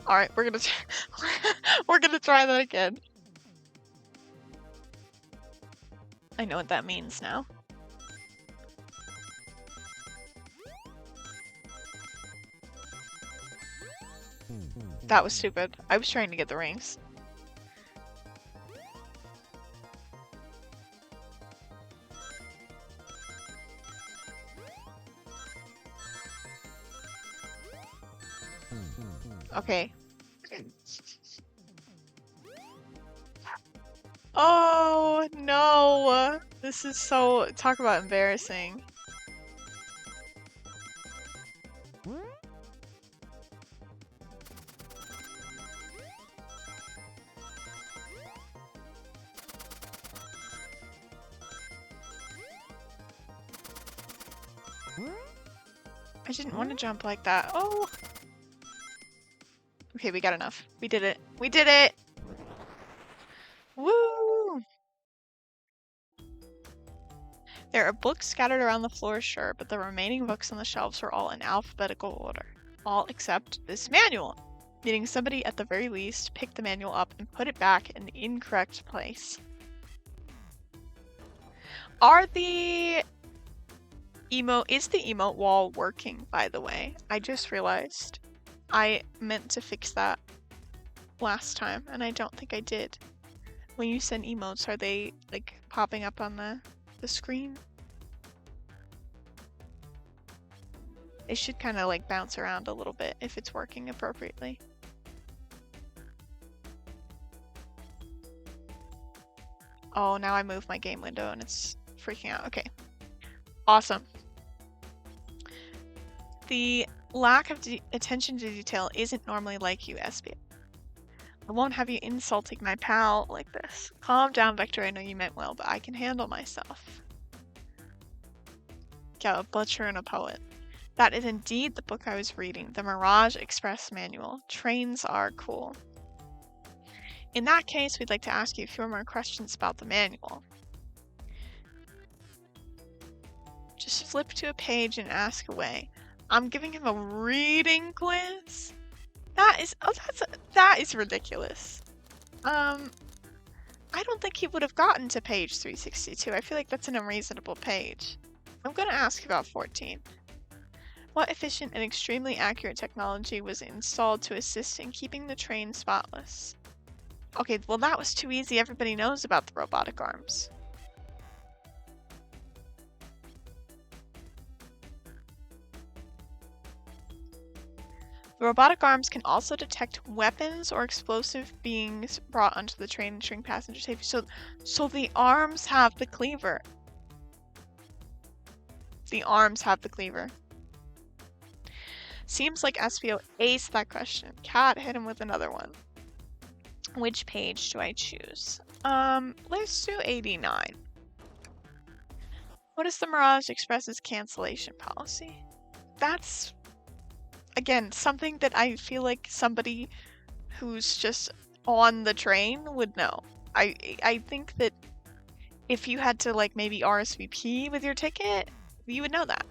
A: Alright, we're gonna try that again. I know what that means now. That was stupid. I was trying to get the rings. Okay. Oh no! This is so... talk about embarrassing. I didn't want to jump like that. Oh! Okay, we got enough. We did it. We did it! Woo! There are books scattered around the floor, sure, but the remaining books on the shelves are all in alphabetical order. All except this manual. Meaning somebody at the very least picked the manual up and put it back in the incorrect place. Are the... is the emote wall working, by the way? I just realized. I meant to fix that last time, and I don't think I did. When you send emotes, are they, like, popping up on the screen? It should kind of, like, bounce around a little bit if it's working appropriately. Oh, now I move my game window and it's freaking out. Okay. Awesome. The lack of attention to detail isn't normally like you, Espio. I won't have you insulting my pal like this. Calm down, Vector. I know you meant well, but I can handle myself. Yeah, a butcher and a poet. That is indeed the book I was reading, the Mirage Express Manual. Trains are cool. In that case, we'd like to ask you a few more questions about the manual. Just flip to a page and ask away. I'm giving him a reading quiz? That is ridiculous. I don't think he would have gotten to page 362. I feel like that's an unreasonable page. I'm gonna ask about 14. What efficient and extremely accurate technology was installed to assist in keeping the train spotless? Okay, well that was too easy. Everybody knows about the robotic arms. The robotic arms can also detect weapons or explosive beings brought onto the train, ensuring passenger safety. So the arms have the cleaver. The arms have the cleaver. Seems like SPO aced that question. Cat hit him with another one. Which page do I choose? Let's do 89. What is the Mirage Express's cancellation policy? That's, again, something that I feel like somebody who's just on the train would know. I think that if you had to like maybe RSVP with your ticket, you would know that.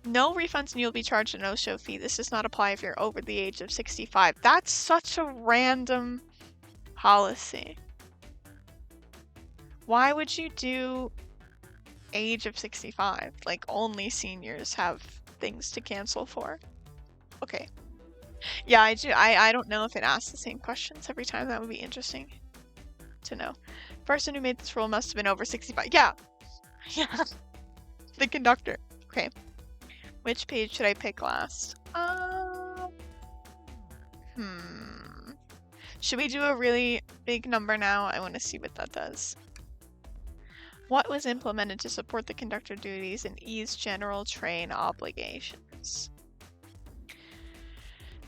A: No refunds and you'll be charged a no-show fee. This does not apply if you're over the age of 65. That's such a random policy. Why would you do age of 65? Like only seniors have things to cancel for. Okay. Yeah, I don't know if it asks the same questions every time. That would be interesting to know. Person who made this rule must have been over 65. Yeah. Yeah. The conductor. Okay. Which page should I pick last? Should we do a really big number now? I want to see what that does. What was implemented to support the conductor duties and ease general train obligations?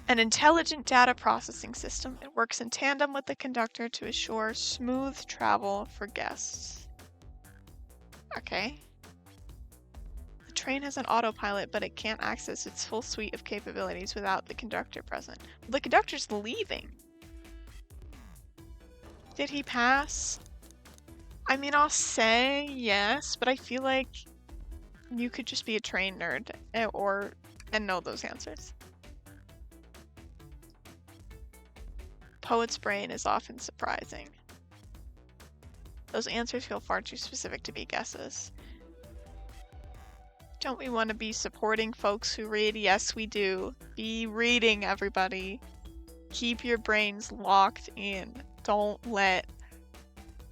A: An intelligent data processing system. It works in tandem with the conductor to assure smooth travel for guests. Okay. The train has an autopilot, but it can't access its full suite of capabilities without the conductor present. Well, the conductor's leaving. Did he pass? I mean, I'll say yes, but I feel like you could just be a train nerd and know those answers. Poet's brain is often surprising. Those answers feel far too specific to be guesses. Don't we want to be supporting folks who read? Yes, we do. Be reading, everybody. Keep your brains locked in. Don't let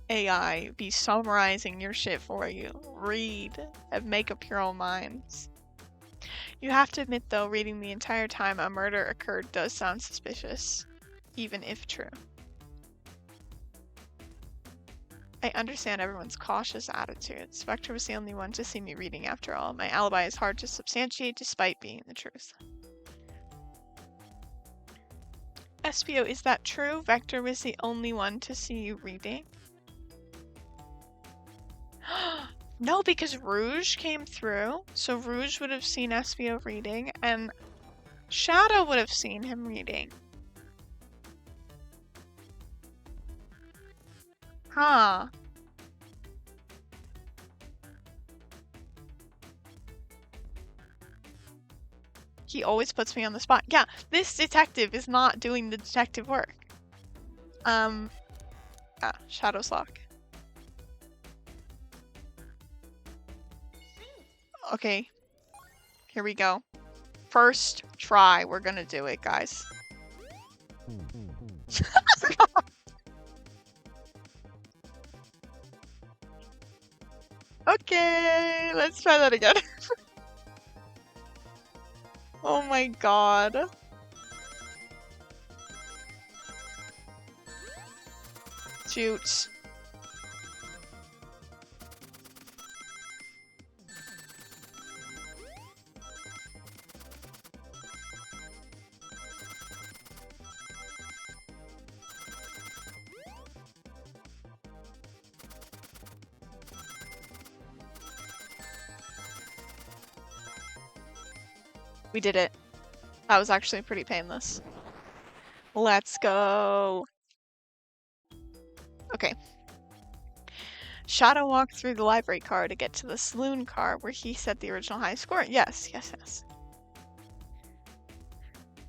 A: AI be summarizing your shit for you. Read and make up your own minds. You have to admit, though, reading the entire time a murder occurred does sound suspicious, even if true. I understand everyone's cautious attitudes. Vector was the only one to see me reading after all. My alibi is hard to substantiate despite being the truth. SPO, is that true? Vector was the only one to see you reading? No, because Rouge came through, so Rouge would have seen SPO reading, and Shadow would have seen him reading. Huh. He always puts me on the spot. Yeah, this detective is not doing the detective work. Shadow's lock. Okay. Here we go. First try, we're gonna do it, guys. Okay, let's try that again. Oh my god. Shoot. We did it. That was actually pretty painless. Let's go. Okay. Shadow walked through the library car to get to the saloon car where he set the original high score. Yes, yes, yes.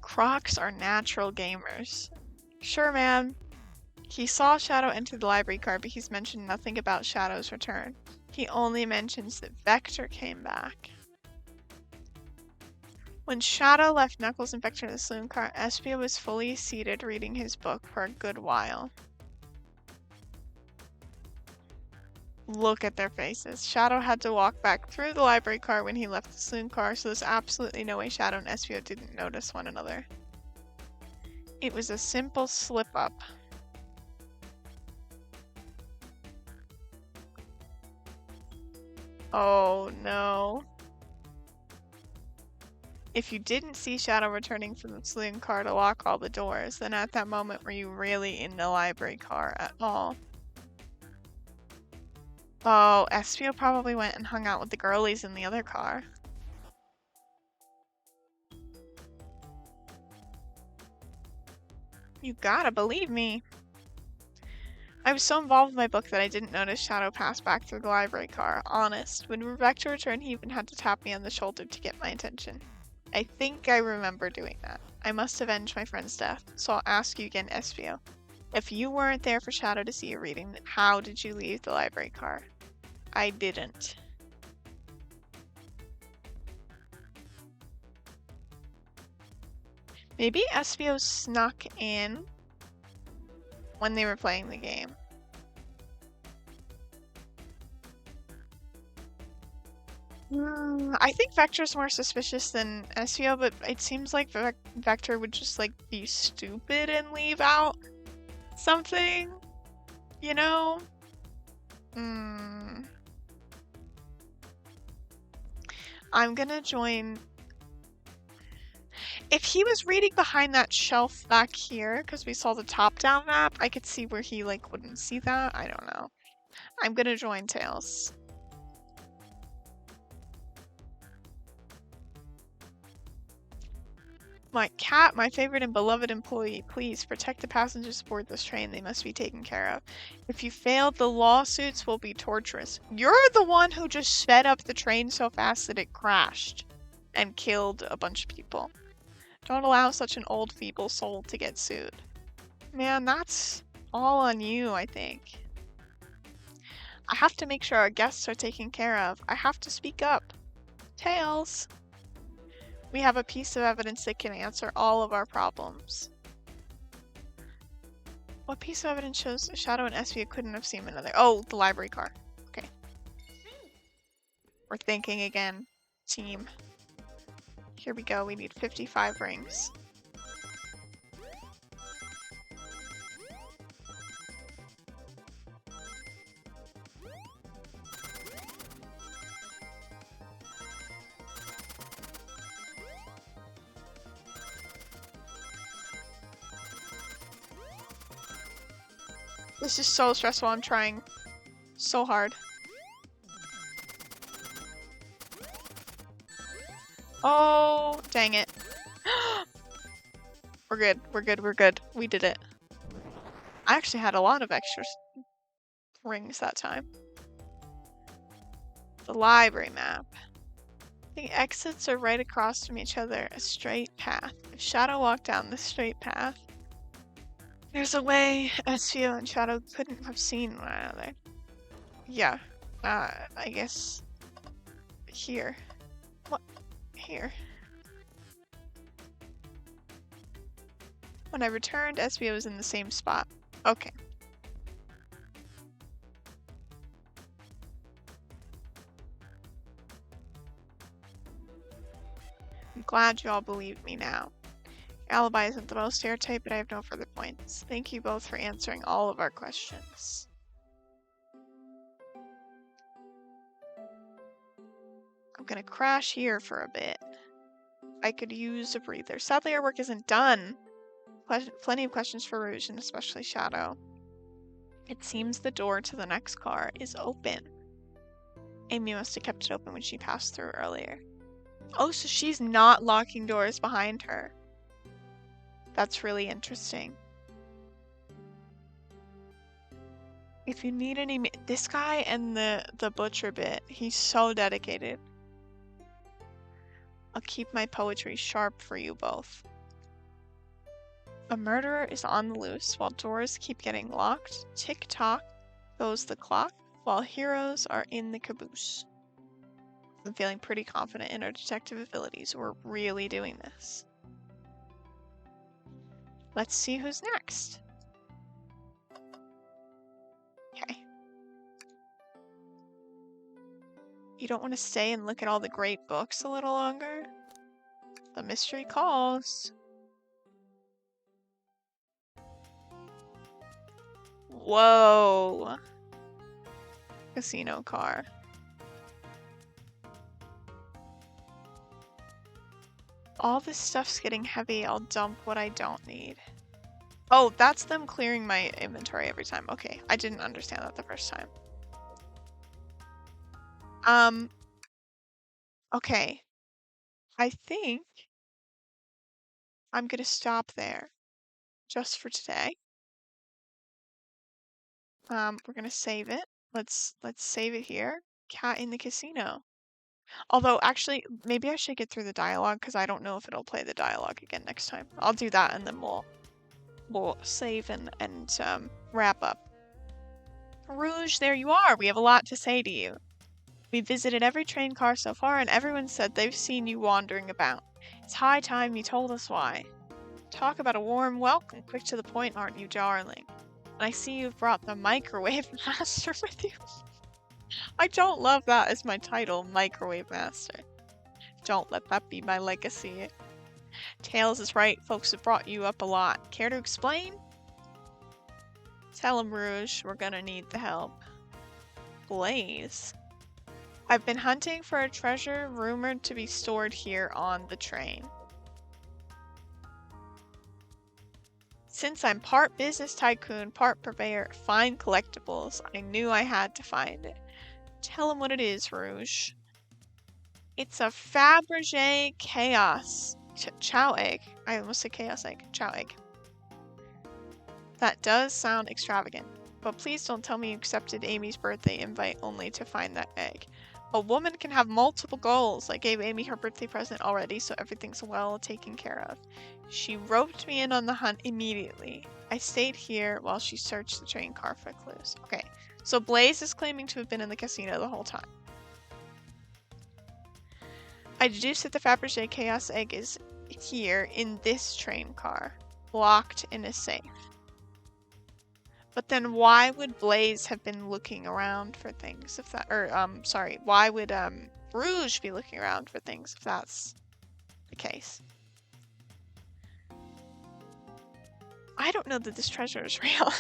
A: Crocs are natural gamers. Sure, man. He saw Shadow enter the library car, but he's mentioned nothing about Shadow's return. He only mentions that Vector came back. When Shadow left Knuckles and Vector in the saloon car, Espio was fully seated reading his book for a good while. Look at their faces. Shadow had to walk back through the library car when he left the saloon car, so there's absolutely no way Shadow and Espio didn't notice one another. It was a simple slip-up. Oh no. If you didn't see Shadow returning from the saloon car to lock all the doors, then at that moment were you really in the library car at all? Oh, Espio probably went and hung out with the girlies in the other car. You gotta believe me. I was so involved with my book that I didn't notice Shadow pass back through the library car. Honest. When Vector returned, he even had to tap me on the shoulder to get my attention. I think I remember doing that. I must avenge my friend's death, so I'll ask you again, Espio. If you weren't there for Shadow to see you reading, then how did you leave the library car? I didn't. Maybe Espio snuck in when they were playing the game. I think Vector's more suspicious than Espio, but it seems like Vector would just like be stupid and leave out something, you know? I'm gonna join. If he was reading behind that shelf back here, because we saw the top-down map, I could see where he like wouldn't see that. I don't know. I'm gonna join Tails. My cat, my favorite and beloved employee, please protect the passengers aboard this train. They must be taken care of. If you fail, the lawsuits will be torturous. You're the one who just sped up the train so fast that it crashed and killed a bunch of people. Don't allow such an old, feeble soul to get sued. Man, that's all on you, I think. I have to make sure our guests are taken care of. I have to speak up. Tails! We have a piece of evidence that can answer all of our problems. What piece of evidence shows Shadow and Espio couldn't have seen another? Oh, the library car. Okay. We're thinking again, team. Here we go. We need 55 rings. This is so stressful. I'm trying so hard. Oh, dang it. We're good. We're good. We're good. We did it. I actually had a lot of extra rings that time. The library map. The exits are right across from each other, a straight path. If Shadow walked down the straight path, there's a way Espio and Shadow couldn't have seen one another. Yeah, I guess here. What? Here. When I returned, Espio was in the same spot. Okay. I'm glad you all believe me now. Your alibi isn't the most airtight, but I have no further points. Thank you both for answering all of our questions. I'm gonna crash here for a bit. I could use a breather. Sadly, our work isn't done. Plenty of questions for Rouge, and especially Shadow. It seems the door to the next car is open. Amy must have kept it open when she passed through earlier. Oh, so she's not locking doors behind her. That's really interesting. If you need any... This guy and the butcher bit, he's so dedicated. I'll keep my poetry sharp for you both. A murderer is on the loose while doors keep getting locked. Tick-tock goes the clock while heroes are in the caboose. I'm feeling pretty confident in our detective abilities. We're really doing this. Let's see who's next. Okay. You don't want to stay and look at all the great books a little longer? The mystery calls. Whoa. Casino car. All this stuff's getting heavy. I'll dump what I don't need. Oh, that's them clearing my inventory every time. Okay, I didn't understand that the first time. Okay. I think I'm gonna stop there just for today. We're gonna save it. Let's save it here. Cat in the casino. Although, actually, maybe I should get through the dialogue because I don't know if it'll play the dialogue again next time. I'll do that and then we'll save and wrap up. Rouge, there you are. We have a lot to say to you. We visited every train car so far, and everyone said they've seen you wandering about. It's high time you told us why. Talk about a warm welcome. Quick to the point, aren't you, darling? And I see you've brought the microwave master with you. I don't love that as my title, Microwave Master. Don't let that be my legacy. Tails is right. Folks have brought you up a lot. Care to explain? Tell him, Rouge. We're gonna need the help. Blaze. I've been hunting for a treasure rumored to be stored here on the train. Since I'm part business tycoon, part purveyor of fine collectibles, I knew I had to find it. Tell him what it is, Rouge. It's a Fabergé Chaos Chow Egg. I almost said Chaos Egg. Chow Egg. That does sound extravagant, but please don't tell me you accepted Amy's birthday invite only to find that egg. A woman can have multiple goals. I gave Amy her birthday present already, so everything's well taken care of. She roped me in on the hunt immediately. I stayed here while she searched the train car for clues. Okay, so Blaze is claiming to have been in the casino the whole time. I deduced that the Fabergé Chaos Egg is here in this train car, locked in a safe. But then why would Blaze have been looking around for things if that, or, sorry, why would, Rouge be looking around for things if that's the case? I don't know that this treasure is real.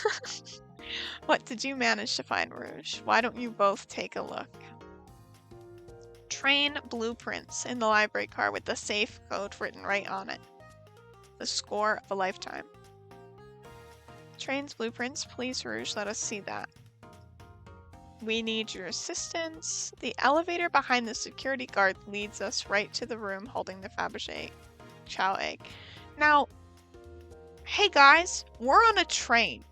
A: What did you manage to find, Rouge? Why don't you both take a look? Train blueprints in the library car with the safe code written right on it. The score of a lifetime. Train's blueprints, please, Rouge, let us see that. We need your assistance. The elevator behind the security guard leads us right to the room holding the Fabergé Chow Egg. Now, hey guys, we're on a train.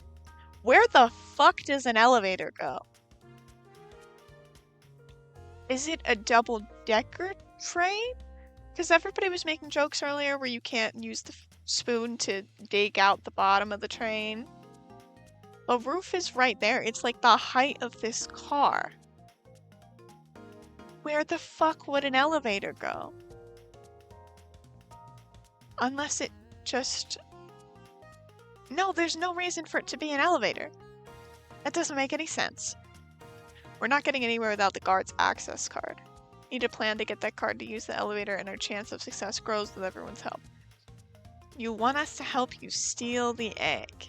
A: Where the fuck does an elevator go? Is it a double-decker train? Because everybody was making jokes earlier where you can't use the spoon to dig out the bottom of the train. The roof is right there. It's like the height of this car. Where the fuck would an elevator go? Unless it just... No, there's no reason for it to be an elevator. That doesn't make any sense. We're not getting anywhere without the guard's access card. Need a plan to get that card to use the elevator, and our chance of success grows with everyone's help. You want us to help you steal the egg.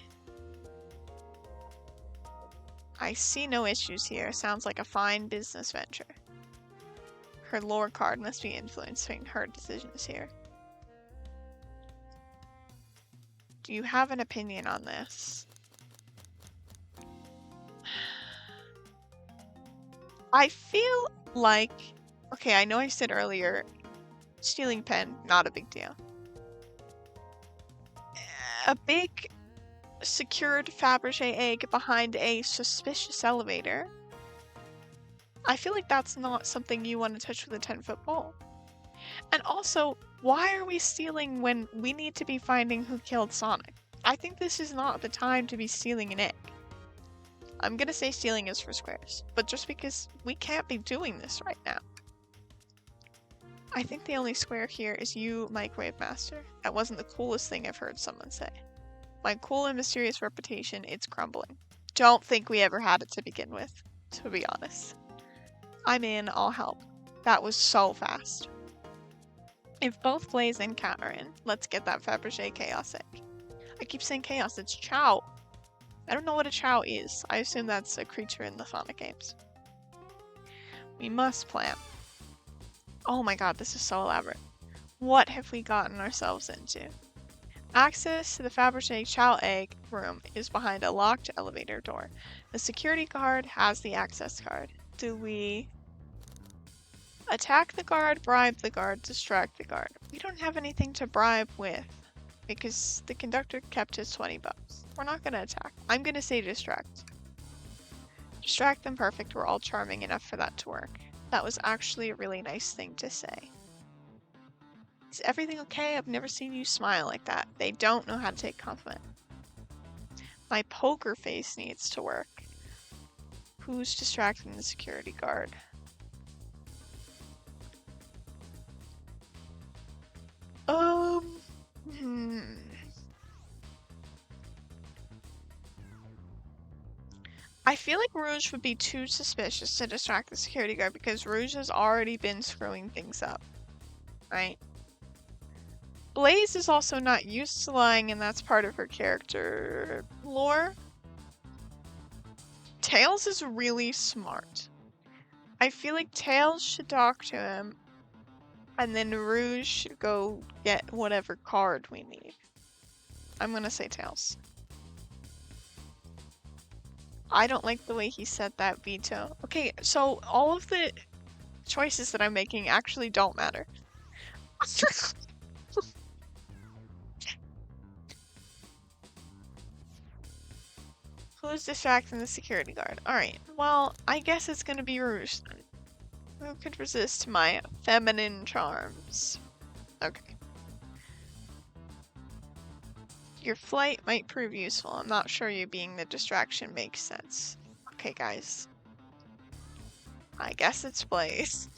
A: I see no issues here. Sounds like a fine business venture. Her lore card must be influencing her decisions here. Do you have an opinion on this? I feel like... Okay, I know I said earlier Stealing pen, not a big deal. A big secured Fabergé egg behind a suspicious elevator. I feel like that's not something you want to touch with a 10-foot pole. And also, why are we stealing when we need to be finding who killed Sonic? I think this is not the time to be stealing an egg. I'm gonna say stealing is for squares, but just because we can't be doing this right now. I think the only square here is you, Microwave Master. That wasn't the coolest thing I've heard someone say. My cool and mysterious reputation, it's crumbling. Don't think we ever had it to begin with, to be honest. I'm in, I'll help. That was so fast. If both Blaze and Cat are in, let's get that Fabergé Chaos egg. I keep saying chaos, it's Chow. I don't know what a Chow is. I assume that's a creature in the Sonic games. We must plan. Oh my god, this is so elaborate. What have we gotten ourselves into? Access to the Fabergé Chow egg room is behind a locked elevator door. The security guard has the access card. Do we attack the guard, bribe the guard, distract the guard? We don't have anything to bribe with because the conductor kept his 20 bucks. We're not gonna attack. I'm gonna say distract. Distract them, perfect. We're all charming enough for that to work. That was actually a really nice thing to say. Is everything okay? I've never seen you smile like that. They don't know how to take compliment. My poker face needs to work. Who's distracting the security guard? I feel like Rouge would be too suspicious to distract the security guard because Rouge has already been screwing things up, right? Blaze is also not used to lying, and that's part of her character lore. Tails is really smart. I feel like Tails should talk to him, and then Rouge should go get whatever card we need. I'm gonna say Tails. I don't like the way he said that, Vito. Okay, so all of the choices that I'm making actually don't matter. Who's distracting the security guard? Alright, well, I guess it's gonna be Rouge then. Who could resist my feminine charms? Okay. Your flight might prove useful. I'm not sure you being the distraction makes sense. Okay, guys. I guess it's Blaze.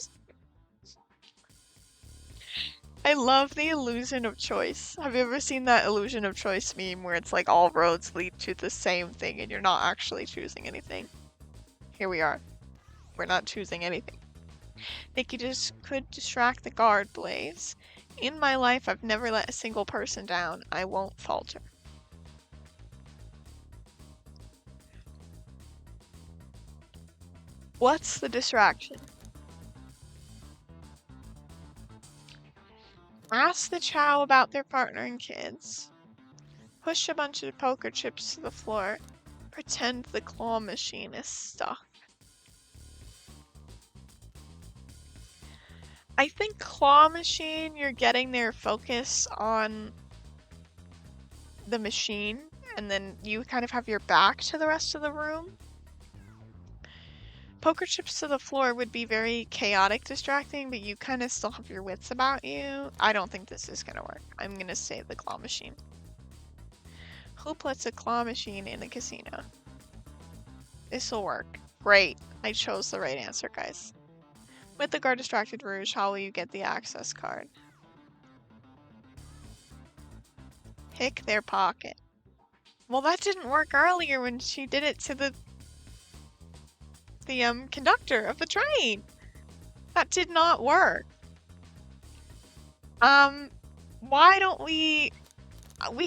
A: I love the illusion of choice. Have you ever seen that illusion of choice meme where it's like all roads lead to the same thing and you're not actually choosing anything? Here we are. We're not choosing anything. Think you just could distract the guard, Blaze. In my life, I've never let a single person down. I won't falter. What's the distraction? Ask the Chow about their partner and kids. Push a bunch of poker chips to the floor. Pretend the claw machine is stuck. I think claw machine, you're getting their focus on the machine, and then you kind of have your back to the rest of the room. Poker chips to the floor would be very chaotic distracting, but you kind of still have your wits about you. I don't think this is gonna work. I'm gonna say the claw machine. Who puts a claw machine in a casino? This'll work. Great. I chose the right answer, guys. With the guard distracted Rouge, how will you get the access card? Pick their pocket. Well, that didn't work earlier when she did it to the conductor of the train. That did not work. Why don't we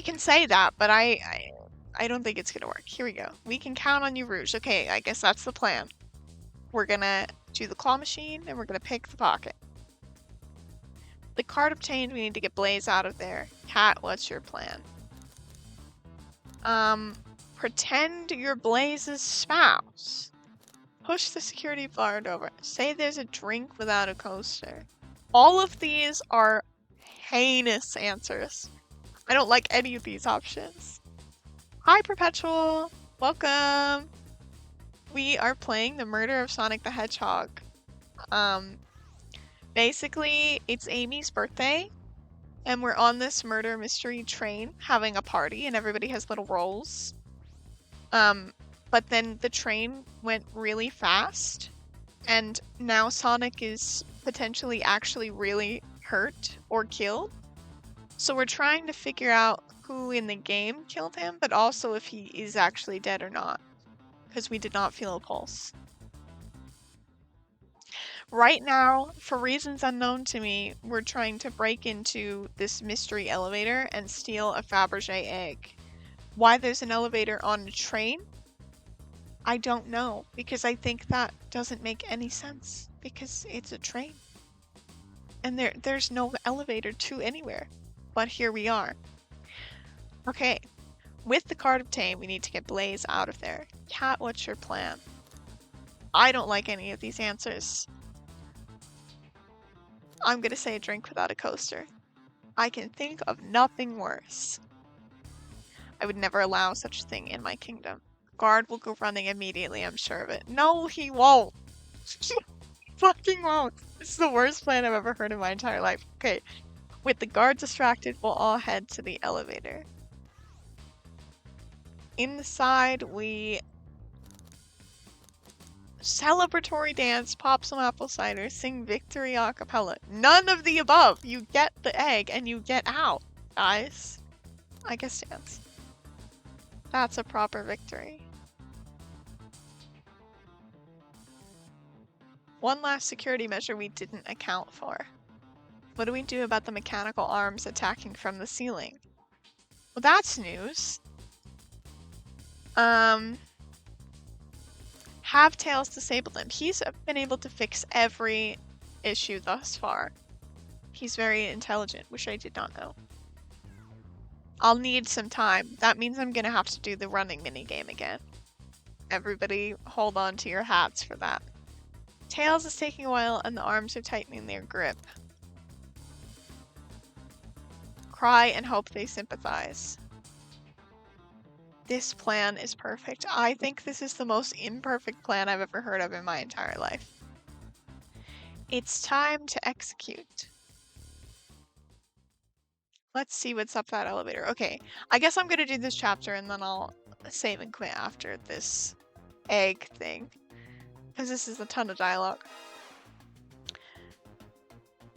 A: can say that, but I don't think it's gonna work. Here we go. We can count on you, Rouge. Okay, I guess that's the plan. We're gonna do the claw machine and we're gonna pick the pocket. The card obtained, we need to get Blaze out of there. Cat, what's your plan? Pretend you're Blaze's spouse. Push the security guard over. Say there's a drink without a coaster. All of these are heinous answers. I don't like any of these options. Hi, Perpetual. Welcome. We are playing The Murder of Sonic the Hedgehog. Basically, it's Amy's birthday, and we're on this murder mystery train having a party, and everybody has little roles. But then the train went really fast, and now Sonic is potentially actually really hurt or killed. So we're trying to figure out who in the game killed him, but also if he is actually dead or not, because we did not feel a pulse. Right now, for reasons unknown to me, we're trying to break into this mystery elevator and steal a Fabergé egg. Why there's an elevator on a train? I don't know, because I think that doesn't make any sense, because it's a train. And there's no elevator to anywhere. But here we are. Okay, with the card obtained, we need to get Blaze out of there. Cat, what's your plan? I don't like any of these answers. I'm gonna say a drink without a coaster. I can think of nothing worse. I would never allow such a thing in my kingdom. Guard will go running immediately, I'm sure of it. No, he won't. He fucking won't. This is the worst plan I've ever heard in my entire life. Okay, with the guard distracted, we'll all head to the elevator. Inside, we celebratory dance, pop some apple cider, sing victory a cappella. None of the above. You get the egg and you get out, guys. I guess dance. That's a proper victory. One last security measure we didn't account for. What do we do about the mechanical arms attacking from the ceiling? Well, that's news. Have Tails disable them. He's been able to fix every issue thus far. He's very intelligent, which I did not know. I'll need some time. That means I'm gonna have to do the running minigame again. Everybody hold on to your hats for that. Tails is taking a while and the arms are tightening their grip. Cry and hope they sympathize. This plan is perfect. I think this is the most imperfect plan I've ever heard of in my entire life. It's time to execute. Let's see what's up that elevator. Okay, I guess I'm gonna do this chapter and then I'll save and quit after this egg thing. Because this is a ton of dialogue.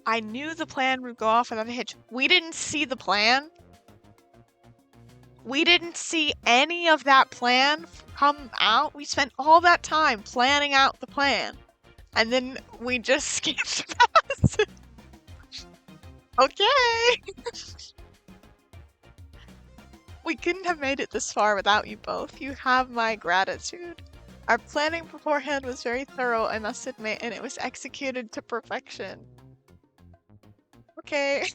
A: I knew the plan would go off without a hitch. We didn't see the plan. We didn't see any of that plan come out. We spent all that time planning out the plan. And then we just skipped past it. Okay. We couldn't have made it this far without you both. You have my gratitude. Our planning beforehand was very thorough, I must admit, and it was executed to perfection. Okay.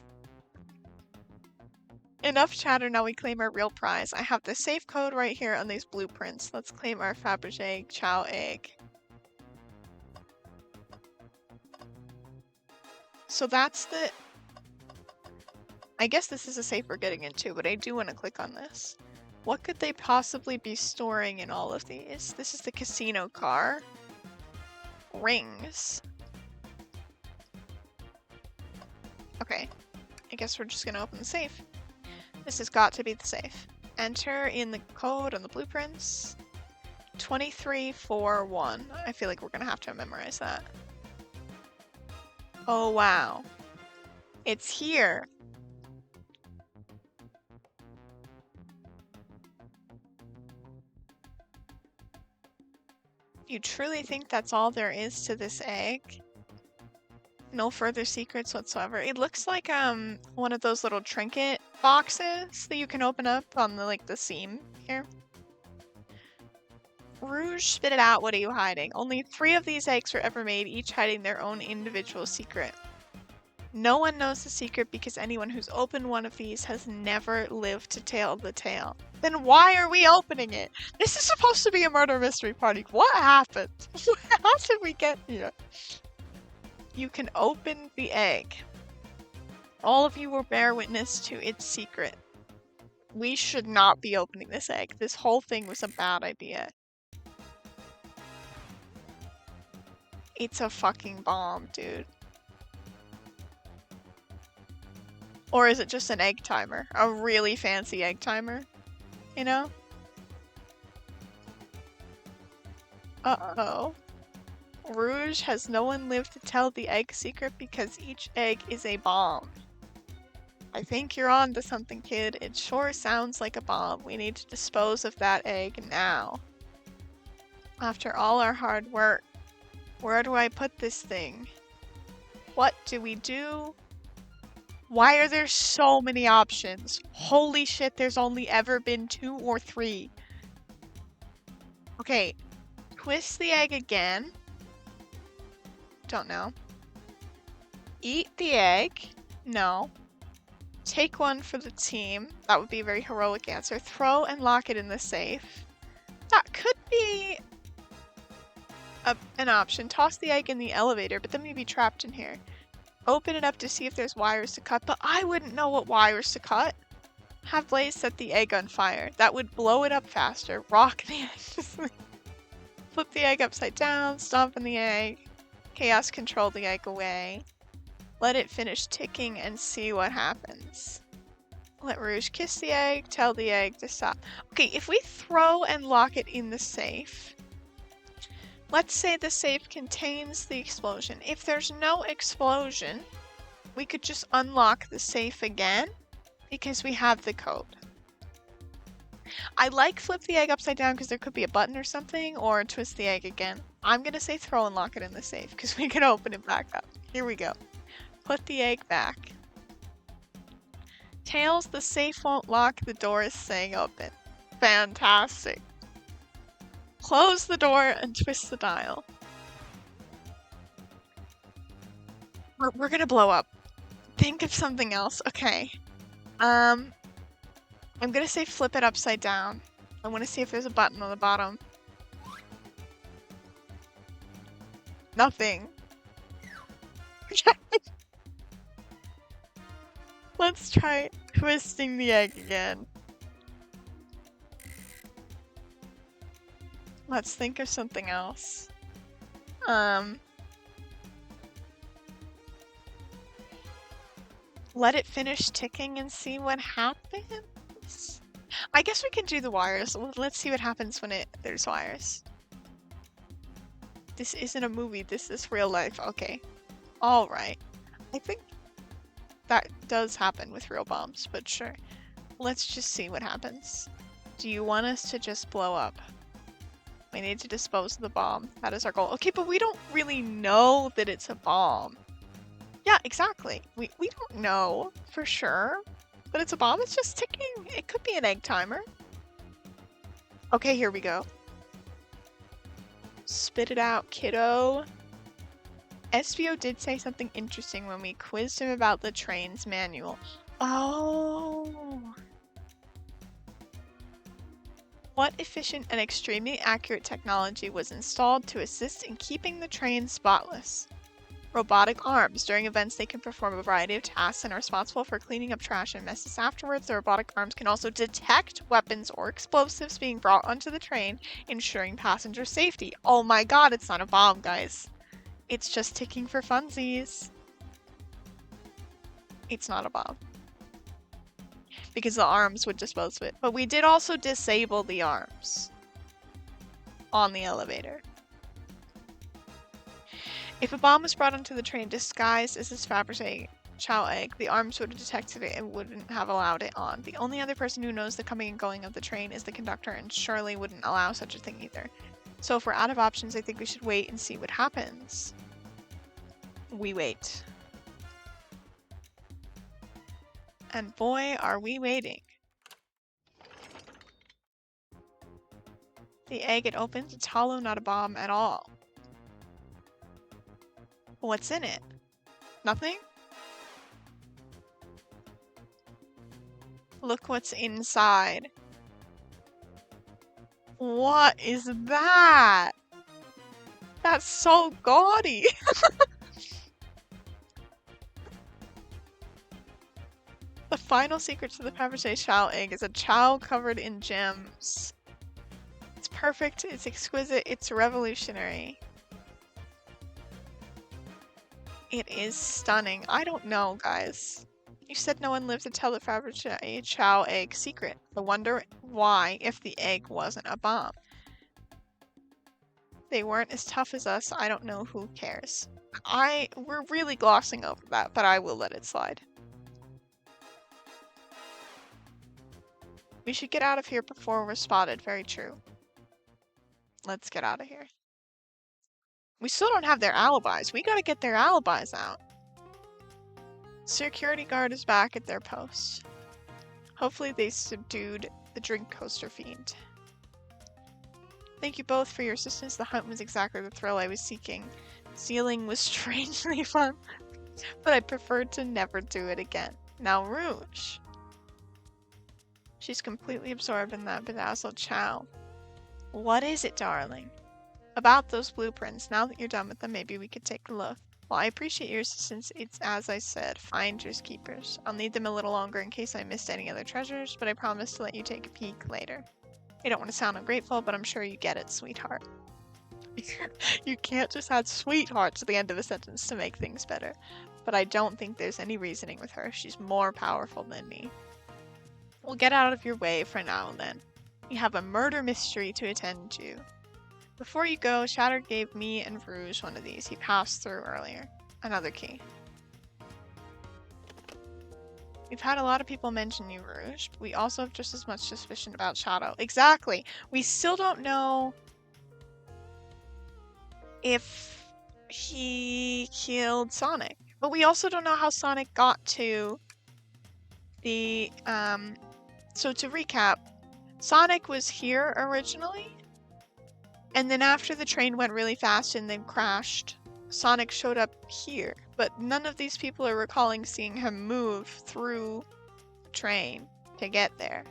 A: Enough chatter, now we claim our real prize. I have the safe code right here on these blueprints. Let's claim our Fabergé Chow egg. So that's the... I guess this is a safe we're getting into, but I do want to click on this. What could they possibly be storing in all of these? This is the casino car. Rings. Okay. I guess we're just gonna open the safe. This has got to be the safe. Enter in the code on the blueprints. 2341. I feel like we're gonna have to memorize that. Oh wow. It's here. You truly think that's all there is to this egg? No further secrets whatsoever. It looks like one of those little trinket boxes that you can open up on the seam here. Rouge, spit it out. What are you hiding? Only 3 of these eggs were ever made, each hiding their own individual secret. No one knows the secret because anyone who's opened one of these has never lived to tell the tale. Then why are we opening it? This is supposed to be a murder mystery party. What happened? How did we get here? You can open the egg. All of you will bear witness to its secret. We should not be opening this egg. This whole thing was a bad idea. It's a fucking bomb, dude. Or is it just an egg timer? A really fancy egg timer? You know? Uh-oh. Rouge has no one lived to tell the egg secret because each egg is a bomb. I think you're on to something, kid. It sure sounds like a bomb. We need to dispose of that egg now. After all our hard work, where do I put this thing? What do we do? Why are there so many options? Holy shit, there's only ever been 2 or 3. Okay, twist the egg again. Don't know. Eat the egg. No. Take one for the team. That would be a very heroic answer. Throw and lock it in the safe. That could be an option. Toss the egg in the elevator, but then we'd be trapped in here. Open it up to see if there's wires to cut, but I wouldn't know what wires to cut. Have Blaze set the egg on fire. That would blow it up faster. Rock the egg. Flip the egg upside down. Stomp in the egg. Chaos control the egg away. Let it finish ticking and see what happens. Let Rouge kiss the egg. Tell the egg to stop. Okay, if we throw and lock it in the safe... Let's say the safe contains the explosion. If there's no explosion, we could just unlock the safe again because we have the code. I like flip the egg upside down because there could be a button or something, or twist the egg again. I'm gonna say throw and lock it in the safe because we can open it back up. Here we go. Put the egg back. Tails, the safe won't lock, the door is staying open. Fantastic. Close the door and twist the dial. We're gonna blow up. Think of something else. Okay. I'm gonna say flip it upside down. I wanna see if there's a button on the bottom. Nothing. Let's try twisting the egg again. Let's think of something else. Let it finish ticking and see what happens? I guess we can do the wires. Let's see what happens when there's wires. This isn't a movie, this is real life. Okay. Alright. I think that does happen with real bombs, but sure. Let's just see what happens. Do you want us to just blow up? We need to dispose of the bomb. That is our goal. Okay, but we don't really know that it's a bomb. Yeah, exactly. We don't know for sure. But it's a bomb, it's just ticking. It could be an egg timer. Okay, here we go. Spit it out, kiddo. SBO did say something interesting when we quizzed him about the train's manual. Oh. What efficient and extremely accurate technology was installed to assist in keeping the train spotless? Robotic arms. During events, they can perform a variety of tasks and are responsible for cleaning up trash and messes afterwards. The robotic arms can also detect weapons or explosives being brought onto the train, ensuring passenger safety. Oh my god, it's not a bomb, guys. It's just ticking for funsies. It's not a bomb. Because the arms would dispose of it. But we did also disable the arms on the elevator. If a bomb was brought onto the train disguised as this Fabergé chow egg, the arms would have detected it and wouldn't have allowed it on. The only other person who knows the coming and going of the train is the conductor, and surely wouldn't allow such a thing either. So if we're out of options, I think we should wait and see what happens. We wait. And boy, are we waiting. The egg, it opens. It's hollow, not a bomb at all. What's in it? Nothing? Look what's inside. What is that? That's so gaudy. The final secret to the Fabergé Chow egg is a chow covered in gems. It's perfect, it's exquisite, it's revolutionary. It is stunning. I don't know, guys. You said no one lived to tell the Fabergé Chow egg secret. I wonder why if the egg wasn't a bomb. They weren't as tough as us. I don't know, who cares. We're really glossing over that, but I will let it slide. We should get out of here before we're spotted. Very true. Let's get out of here. We still don't have their alibis. We gotta get their alibis out. Security guard is back at their post. Hopefully they subdued the drink coaster fiend. Thank you both for your assistance. The hunt was exactly the thrill I was seeking. Sealing was strangely fun, but I preferred to never do it again. Now Rouge. She's completely absorbed in that bedazzled chow. What is it, darling? About those blueprints. Now that you're done with them, maybe we could take a look. Well, I appreciate your assistance. It's, as I said, finders keepers. I'll need them a little longer in case I missed any other treasures, but I promise to let you take a peek later. I don't want to sound ungrateful, but I'm sure you get it, sweetheart. You can't just add sweetheart to the end of a sentence to make things better. But I don't think there's any reasoning with her. She's more powerful than me. We'll get out of your way for now, then. You have a murder mystery to attend to. Before you go, Shatter gave me and Rouge one of these. He passed through earlier. Another key. We've had a lot of people mention you, Rouge, but we also have just as much suspicion about Shadow. Exactly! We still don't know if he killed Sonic. But we also don't know how Sonic got to the, So to recap, Sonic was here originally, and then after the train went really fast and then crashed, Sonic showed up here. But none of these people are recalling seeing him move through the train to get there.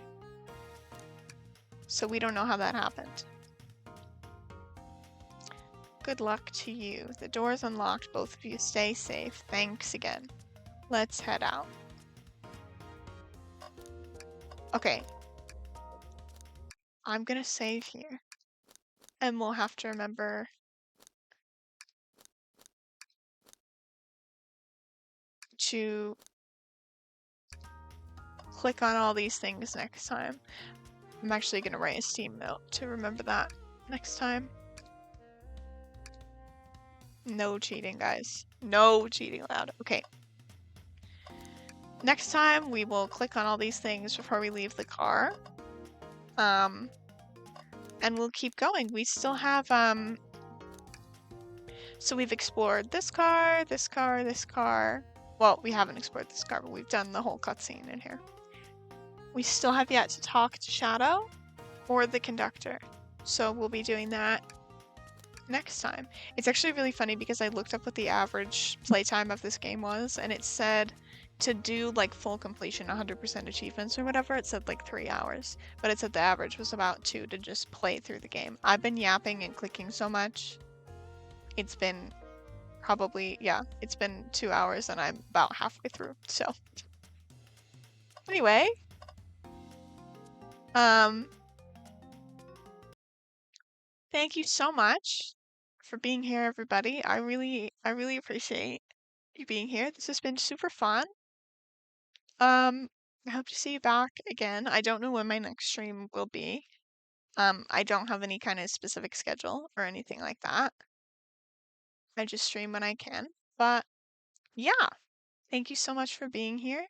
A: So we don't know how that happened. Good luck to you. The door's unlocked. Both of you stay safe. Thanks again. Let's head out. Okay. I'm gonna save here. And we'll have to remember to click on all these things next time. I'm actually gonna write a Steam note to remember that next time. No cheating, guys. No cheating allowed. Okay. Next time we will click on all these things before we leave the car. And we'll keep going. We still have, so we've explored this car, this car, this car. Well, we haven't explored this car, but we've done the whole cutscene in here. We still have yet to talk to Shadow or the conductor. So we'll be doing that next time. It's actually really funny because I looked up what the average playtime of this game was, and it said to do like full completion, 100% achievements or whatever, it said like 3 hours. But it said the average was about 2 to just play through the game. I've been yapping and clicking so much. It's been probably, yeah, it's been 2 hours and I'm about halfway through. So anyway, thank you so much for being here, everybody. I really appreciate you being here. This has been super fun. I hope to see you back again. I don't know when my next stream will be. I don't have any kind of specific schedule or anything like that. I just stream when I can. But yeah, thank you so much for being here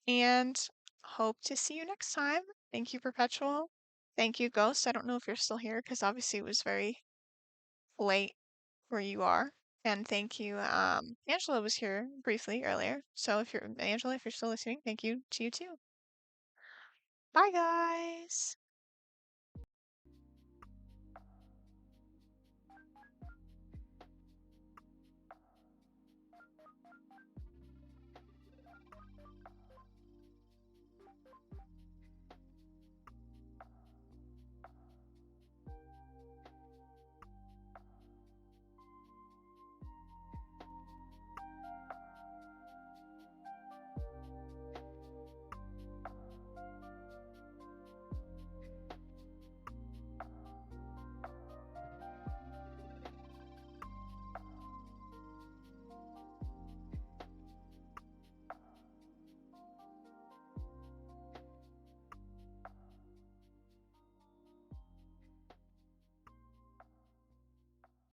A: and hope to see you next time. Thank you, Perpetual. Thank you, Ghost. I don't know if you're still here because obviously it was very late where you are. And thank you, Angela was here briefly earlier. So if you're, Angela, if you're still listening, thank you to you too. Bye, guys.